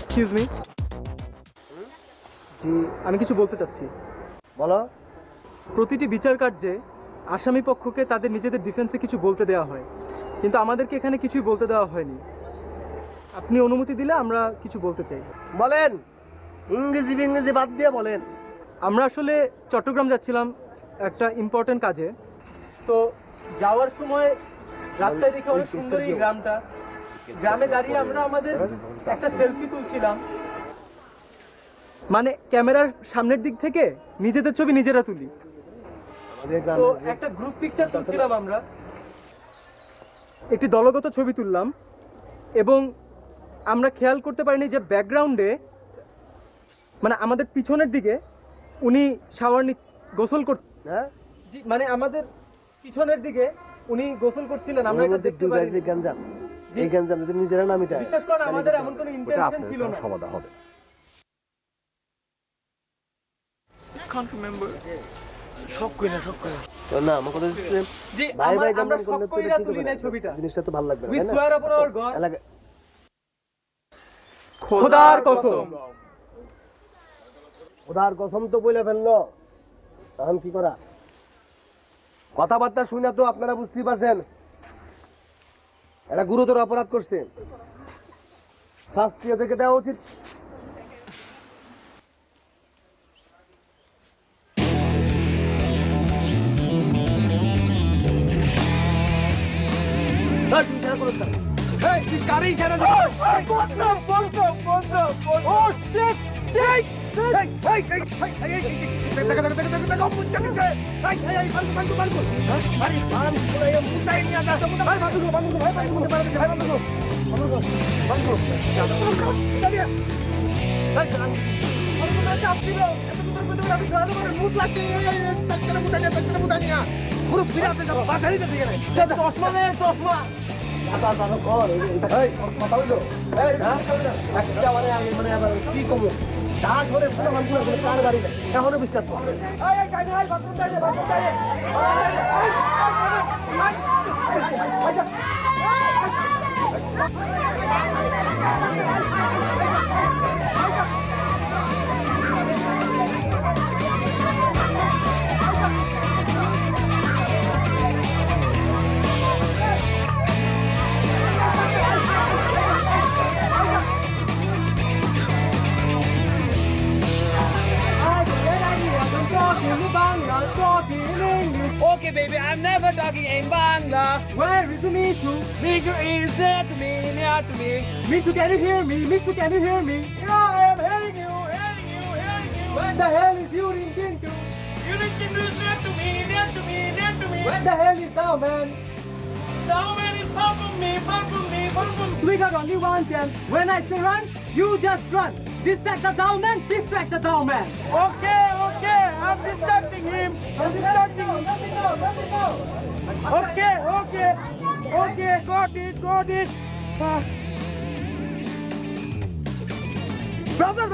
Excuse me. জি, আমি কিছু বলতে চাচ্ছি। বলো। প্রতিটি বিচার কার্যে আসামি পক্ষকে তাদের নিজেদের ডিফেন্সে কিছু বলতে দেওয়া হয়, কিন্তু আমাদেরকে এখানে কিছুই বলতে দেওয়া হয়নি। আপনি অনুমতি দিলে আমরা কিছু বলতে চাই। বলেন, ইংরেজি বাদ দিয়ে বলেন। আমরা আসলে চট্টগ্রাম যাচ্ছিলাম একটা ইম্পর্টেন্ট কাজে। তো যাওয়ার সময় রাস্তায় দেখে অনেক সুন্দর এই গ্রামটা। গ্রামে দাঁড়িয়ে আমরা আমাদের একটা সেলফি তুলছিলাম, মানে ক্যামেরার সামনের দিক থেকে নিজেদের ছবি নিজেরা তুলি। তো একটা গ্রুপ পিকচার তুলছিলাম আমরা, একটি দলগত ছবি তুললাম, এবং আমরা খেয়াল করতে পারিনি যে ব্যাকগ্রাউন্ডে মানে আমাদের পিছনের দিকে উনি গোসল করছেন। হ্যাঁ জি, মানে আমাদের পিছনের দিকে উনি গোসল করছিলেন। আমরা এটা দেখতে পারি। এই গঞ্জাম যদি নিজেরা না মিটায়, বিশ্বাস করেন আমাদের এমন কোনো ইন্টেনশন ছিল না। সমাধান হবে। Can't remember. শক কই না না, আমার কথা হচ্ছে জি, ভাই ভাই আমরা গান সব করলে তো কইরা ঠিক তুলি হবে না না। ছবিটা। জিনিসটা তো ভালো লাগবে না, উই তাই না? সোয়ার আপন আওয়ার গড, খোদার কসম। খোদার কসম তো বলে ফেললো, তখন কি করা? কথাবার্তা শুনে তো আপনারা বুঝতেই পারছেন এটা গুরুতর অপরাধ করছে, শাস্তি থেকে দেওয়া উচিত। তুই ইশারা করছ না। এই তুই কারে ইশারা করছিস? চশমা কি কমো দাস হলে কার বাড়ি এখনো বিশ্বাস করো। Okay, baby, I'm never talking in Bangla. Where is the Mishu? Mishu is near to me, near to me. Mishu, can you hear me? Mishu, can you hear me? Yeah, I am hearing you, hearing you, hearing you. When the hell is you reaching to? You reaching to near to me, near to me, near to me. When the hell is thou, man? Thou man is far from me, far from me, far from me. So we got only one chance. When I say run, you just run. Distract the thou man, distract the thou man. Okay, okay, I'm distracting him. I'm distracting him. Okay, okay, okay, got it, got it. Brother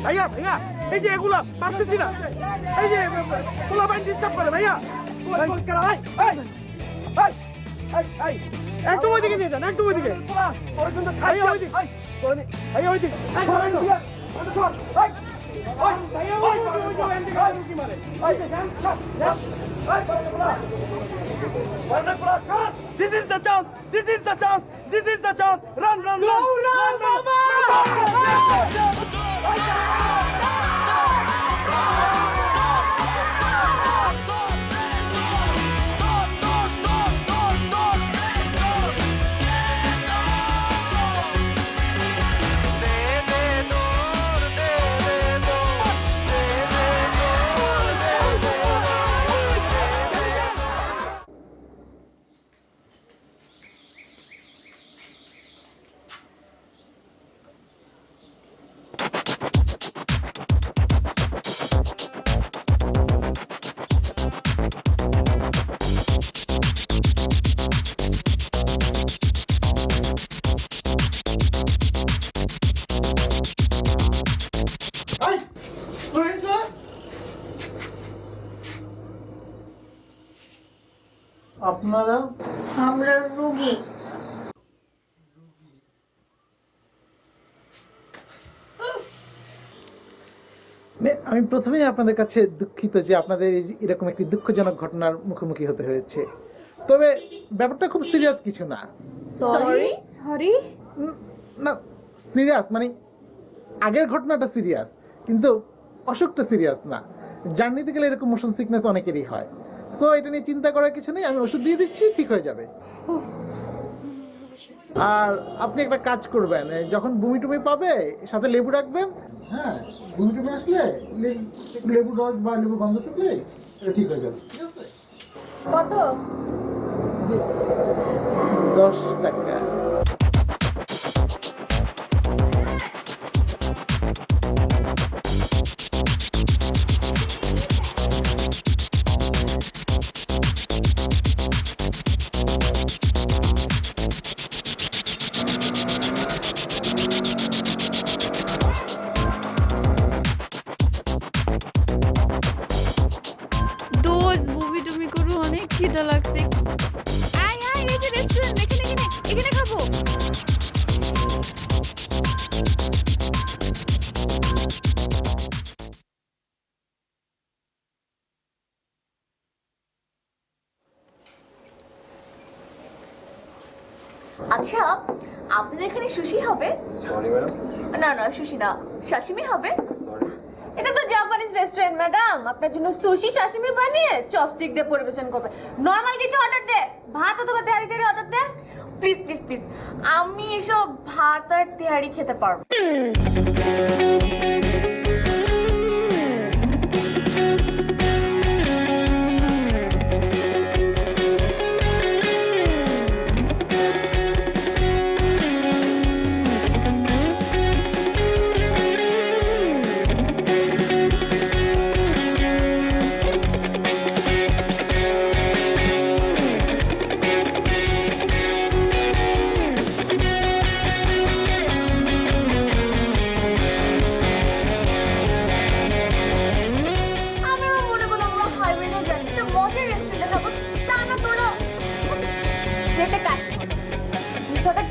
ভাইয়া এই যে এগুলা পারতেছি না, এই যে পোলা বাইন disturb করে ভাইয়া। একটু ওইদিকে নিয়ে যান, একটু ওইদিকে ভাইয়া, ওইদিকে ভাইয়া, ওইদিকে ভাইয়া, This is the chance. This is the chance. This is the chance. Run, run, run. Run, Mama. আপনারা? আমরা রোগী। আমি প্রথমেই আপনাদের কাছে দুঃখিত যে আপনাদের এরকম একটি দুঃখজনক ঘটনার মুখোমুখি হতে হয়েছে, তবে ব্যাপারটা খুব সিরিয়াস কিছু না। সরি সরি না, সিরিয়াস মানে আগের ঘটনাটা সিরিয়াস, কিন্তু অসুখটা সিরিয়াস না। জার্নিতে গেলে এরকম মোশন সিকনেস অনেকেরই হয়, সো এটা নিয়ে চিন্তা করার কিছু নেই। আমি ওষুধ দিয়ে দিচ্ছি, ঠিক হয়ে যাবে। আর আপনি একটা কাজ করবেন, যখন বমি টুমি পাবে সাথে লেবু রাখবেন। হ্যাঁ, বমি টুমি আসলে লেবু রস বা লেবু গন্ধ থাকলে এটা ঠিক হয়ে যাবে। ঠিক আছে? কত? 10 টাকা। দোস্ত মুভি টুমি করু, অনেক খিদা লাগছে। আয় আয়, এই যে রেস্টুরেন্ট, এখানে এখানে এখানে খাবো। আচ্ছা, আপনাদের এখানে সুশি হবে? Sorry madam. না না, সুশি না, সাশিমি হবে। এটা তো জাপানিজ রেস্টুরেন্ট ম্যাডাম, আপনার জন্য সুশি সাশিমি বানিয়ে চপস্টিক দিয়ে পরিবেশন করবে। নরমাল কিছু অর্ডার দে, ভাত অথবা তেহারি টেহারি অর্ডার দে। প্লিজ প্লিজ প্লিজ, আমি এসব ভাত আর তেহারি খেতে পারবো।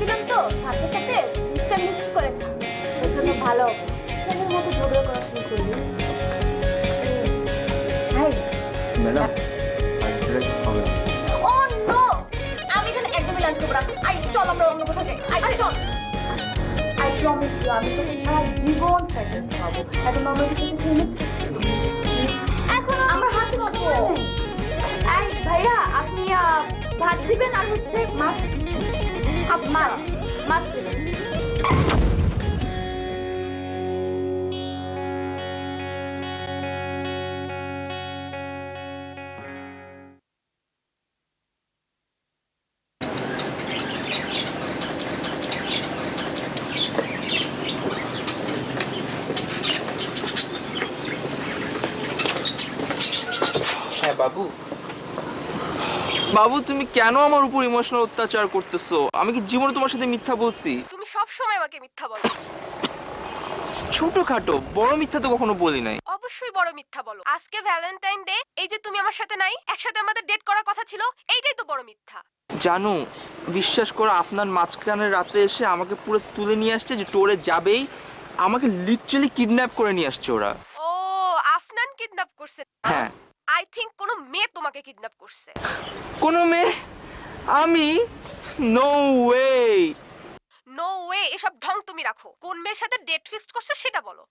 দিলাম তো ভাতের সাথে মিষ্টি মিক্স করে খা, এর জন্য ভালো। ছেলের মতো ঝগড়া করা শুরু করবি। হাই ম্যাডাম, অ্যাড্রেস হবে না। ও নো, আমি এখানে একদমই লাঞ্চ করব না। আই চল আমরা অন্য কোথাও যাই। আই চল। আই প্রমিস ইউ, আমি তোকে সারা জীবন ফ্যাটেন খাবো। এখন আমরা কিছু খেয়ে এখন আমরা হাতে খাবো। আই ভাইয়া, আপনি ভাত দিবেন আর হচ্ছে মাছ। মাছ মাছ দিবেন। হ্যাঁ বাবু। বাবু, তুমি কেন আমার উপর ইমোশনাল অত্যাচার করতেছো? আমি কি জীবনে তোমার সাথে মিথ্যা বলছি? তুমি সব সময় আমাকে মিথ্যা বলো। ছোটখাটো, বড় মিথ্যা তো কখনো বলি নাই। অবশ্যই বড় মিথ্যা বলো। আজকে ভ্যালেন্টাইন ডে, এই যে তুমি আমার সাথে নাই, একসাথে আমাদের ডেট করার কথা ছিল, এইটাই তো বড় মিথ্যা। জানো, বিশ্বাস করো, আপনার মাঝখানের রাতে এসে আমাকে পুরো তুলে নিয়ে আসছে যে টোরে যাবেই, আমাকে লিটারালি কিডন্যাপ করে নিয়ে আসছে ওরা। ও, আফনান কিডন্যাপ করছে? হ্যাঁ। আই থিংক কোনো মেয়ে তোমাকে কিডন্যাপ করছে। কোনো মেয়ে? আমি? No way. নো ওয়ে, এসব ঢং তুমি রাখো। কোন মেয়ের সাথে ডেট ফিক্সড করছো সেটা বলো।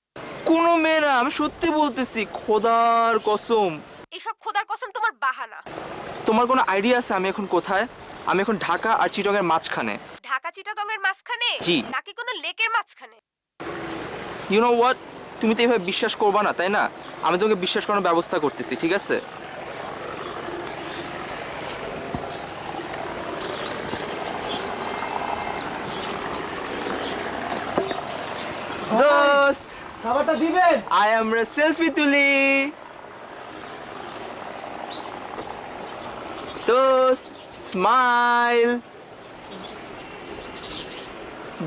কোনো মেয়ে না, আমি সত্যি বলতেছি, খোদার কসম। এসব খোদার কসম তোমার বাহানা। তোমার কোনো আইডিয়া আছে আমি এখন কোথায়? আমি এখন ঢাকা আর চিটাগংয়ের মাঝখানে। ঢাকা চিটাগংয়ের মাঝখানে জি। নাকি কোনো লেকের মাঝখানে? ইউ নো হোয়াট, তুমি তো এভাবে বিশ্বাস করবা না, তাই না? আমি তোমাকে বিশ্বাস করার ব্যবস্থা করতেছি, ঠিক আছে? দোস্ত, খাবারটা দিবেন? আই এম সেলফি তুলি। দোস্ত স্মাইল।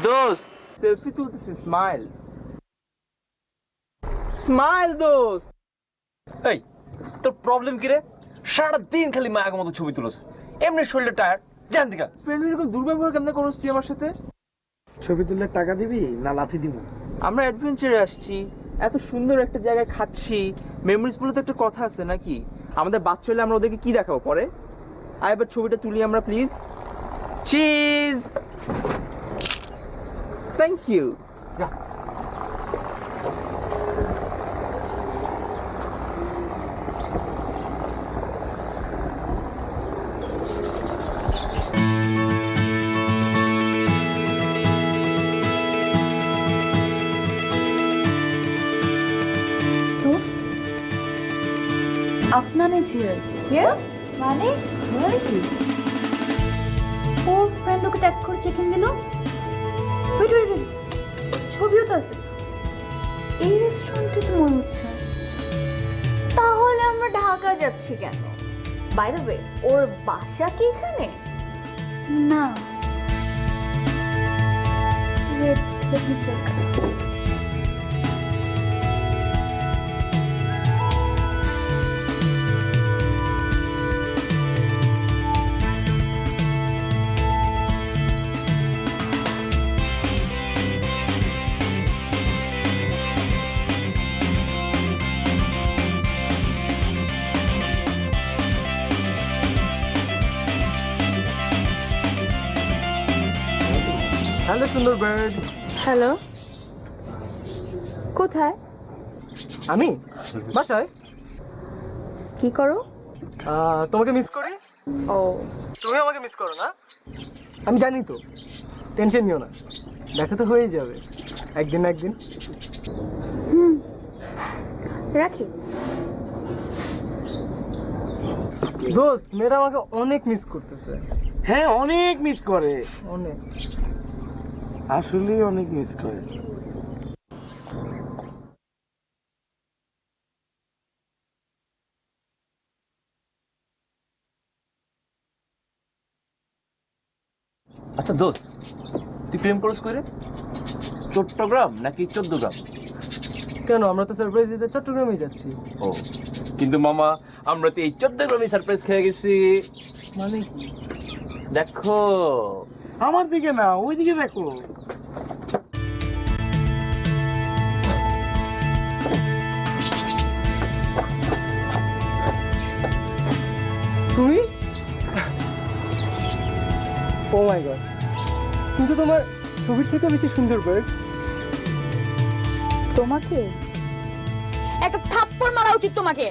দোস্ত সেলফি তুলতেছি, স্মাইল স্মাইল। দোস্ত এই তোর প্রবলেম কি রে? সারাদিন খালি মায়াগো মতো ছবি তুলস, এমনি শরীরটা টায়ার্ড। জান দিকা ফ্রেন্ড এরকম দুর্ব্যবহার কেমনে করছিস তুই আমার সাথে? ছবি তুললে টাকা দিবি না লাথি দিব? আমরা অ্যাডভেঞ্চারে আসছি, এত সুন্দর একটা জায়গায় খাচ্ছি, মেমোরিজ বলে তো একটা কথা আছে নাকি? আমাদের বাচ্চা হলে আমরা ওদেরকে কি দেখাবো পরে? আয় এবার ছবিটা তুলি আমরা please. Cheese. Thank you. Dost, Afnan is here. Here? মানে Where are you? ওর ফ্রেন্ড ওকে ট্যাগ করে চেক ইন দিল। ওয়েট ওয়েট ওয়েট, ছবিও তো আছে। এই রেস্টুরেন্টে তো মনে হচ্ছে। তাহলে আমরা ঢাকা যাচ্ছি কেন? বাই দ্য ওয়ে, ওর বাসা কি এখানে? না, wait let me check. Hello সুন্দর বার্ড। হ্যালো, কোথায়? আমি বাসায়। কি করো? তোমাকে মিস করি। ও, তুমি আমাকে মিস করো না? আমি জানি তো, টেনশন নিও না, দেখা তো হয়েই যাবে একদিন না একদিন। রাখি। দোস্ত, মেয়েরা আমাকে অনেক মিস করতেছে। হ্যাঁ, অনেক মিস করে, অনেক, আসলেই অনেক মিস করে। আচ্ছা দোস্ত, তুই প্রেম করস কইরে? চট্টগ্রাম নাকি 14 গ্রাম? কেন, আমরা তো সারপ্রাইজ দিতে চট্টগ্রামে যাচ্ছি। ও, কিন্তু মামা আমরা তো এই 14 গ্রামে সারপ্রাইজ খেয়ে গেছি। মানে কি? দেখো আমার দিকে না, ওই দিকে দেখো। তুমি? ও মাই গড, তুমি তো তোমার ছবির থেকে বেশি সুন্দর বার্ড। তোমাকে একটা থাপ্পড় মারা উচিত তোমাকে।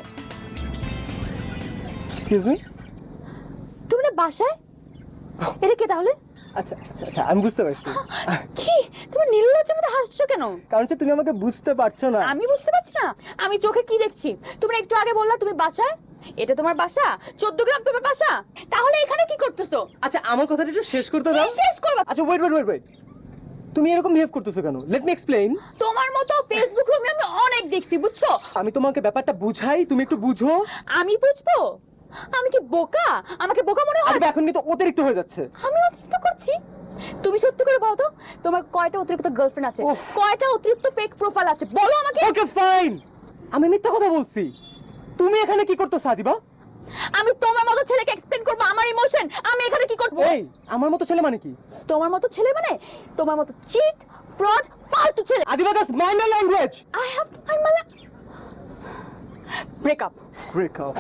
এক্সকিউজ মি, তুমি না বাসায়? এটা কে তাহলে? আচ্ছা আচ্ছা আচ্ছা, আমি বুঝতে পারছি। কি তুমি নির্লজ্জের মতো হাসছো কেন? কারণ হচ্ছে তুমি আমাকে বুঝতে পারছো না। আমি বুঝতে পারছি না? আমি চোখে কি দেখছি? তুমি একটু আগে বললা তুমি বাসায়। এটা তোমার বাসা? 14 গ্রাম তোমার বাসা? তাহলে এখানে কি করতেছো? আচ্ছা, আমার কথাটা একটু শেষ করতে দাও। শেষ করবা? আচ্ছা ওয়েট ওয়েট ওয়েট ওয়েট, তুমি এরকম বিহেভ করতেছো কেন? Let me explain. তোমার মতো ফেসবুক রুমে আমি অনেক দেখছি, বুঝছো? আমি তোমাকে ব্যাপারটা বুঝাই, তুমি একটু বুঝো। আমি বুঝবো? আমি কি বোকা? আমাকে বোকা মনে হয়? আরে এখন কিন্তু অতিরিক্ত হয়ে যাচ্ছে। আমি অতিরিক্ত করছি? তুমি সত্যি করে বলো তো, তোমার কয়টা অতিরিক্ত গার্লফ্রেন্ড আছে? কয়টা অতিরিক্ত ফেক প্রোফাইল আছে বলো আমাকে। ওকে ফাইন, আমি মিথ্যা কথা বলছি। তুমি এখানে কি করতেছ আদিবা? আমি তোমার মতো ছেলেকে এক্সপ্লেইন করব আমার ইমোশন। আমি এখানে কি করব? এই, আমার মতো ছেলে মানে কি? তোমার মতো ছেলে মানে তোমার মতো চিট, ফ্রড, ফালতু ছেলে। Adiba, that's mind language. I have to find my break up. Break up.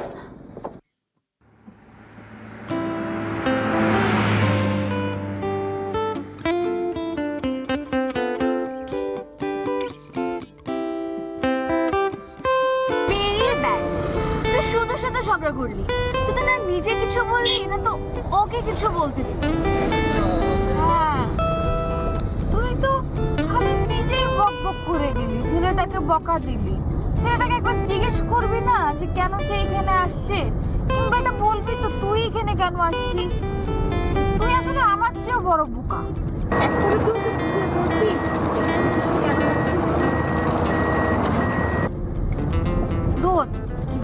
সাথে ঝগড়া করলি? তুই তো না নিজে কিছু বললি না তো ওকে কিছু বলতে দিলি। হ্যাঁ, তুই তো খালি নিজেই বক বক করে গেলি, ছেলেটাকে বকা দিলি। ছেলেটাকে একবার জিজ্ঞেস করবি না যে কেন সে এখানে আসছে, কিংবা এটা বলবি তো তুই এখানে কেন আসছিস? তুই আসলে আমার চেয়েও বড় বোকা। একবারে তুই ওকে বুঝিয়ে বলছিস কেন আসছিস? দোস্ত,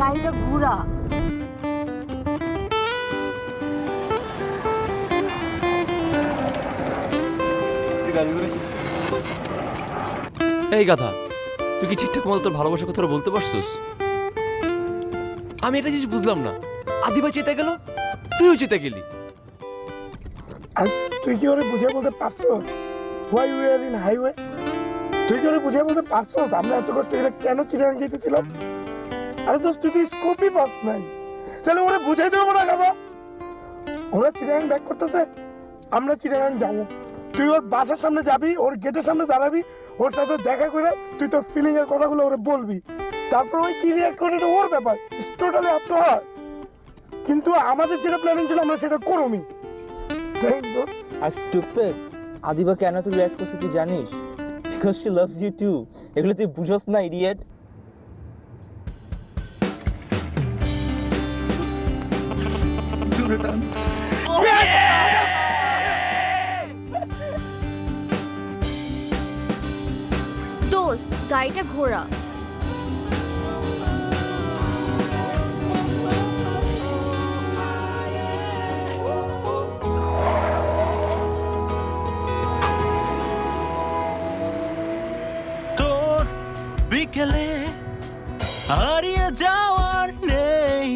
গাড়িটা ঘোরা। এই গাধা, তুই কি ঠিকঠাক মতো তোর ভালোবাসার কথাটা বলতে পারছিস? আমি একটা জিনিস বুঝলাম না, আদিবা চেতে গেল, তুইও চেতে গেলি। আর তুই কি ওরে বুঝিয়ে বলতে পারছো why we are in highway? তুই কি ওরে বুঝিয়ে বলতে পারছো আমরা এত কষ্ট করে কেন চিরাং যেতেছিলাম? আরে দোস্ত, তুই তো স্কোপই পাস নাই, তাহলে ওরে বুঝাই দেবো না গাবা? ওরা চিরাং ব্যাক করতেছে, আমরা চিরাং যাবো। তুই ওর বাসার সামনে যাবি, ওর গেটের সামনে দাঁড়াবি, ওর সাথে দেখা করে তুই তোর ফিলিং এর কথাগুলো ওরে বলবি। তারপর ওই কি রিয়াক্ট করে এটা ওর ব্যাপার, it's totally up to her. কিন্তু আমাদের যেটা প্ল্যানিং ছিল আমরা সেটা করবি। আর স্টুপিড, আদিবা কেন তুই রিঅ্যাক্ট করছিস তুই জানিস? Because she loves you too. এগুলো তুই বুঝছ না, ইডিয়েট। দোস্ত, গাড়িটা ঘোরা। তোর বিকেলে হারিয়ে যাওয়ার নেই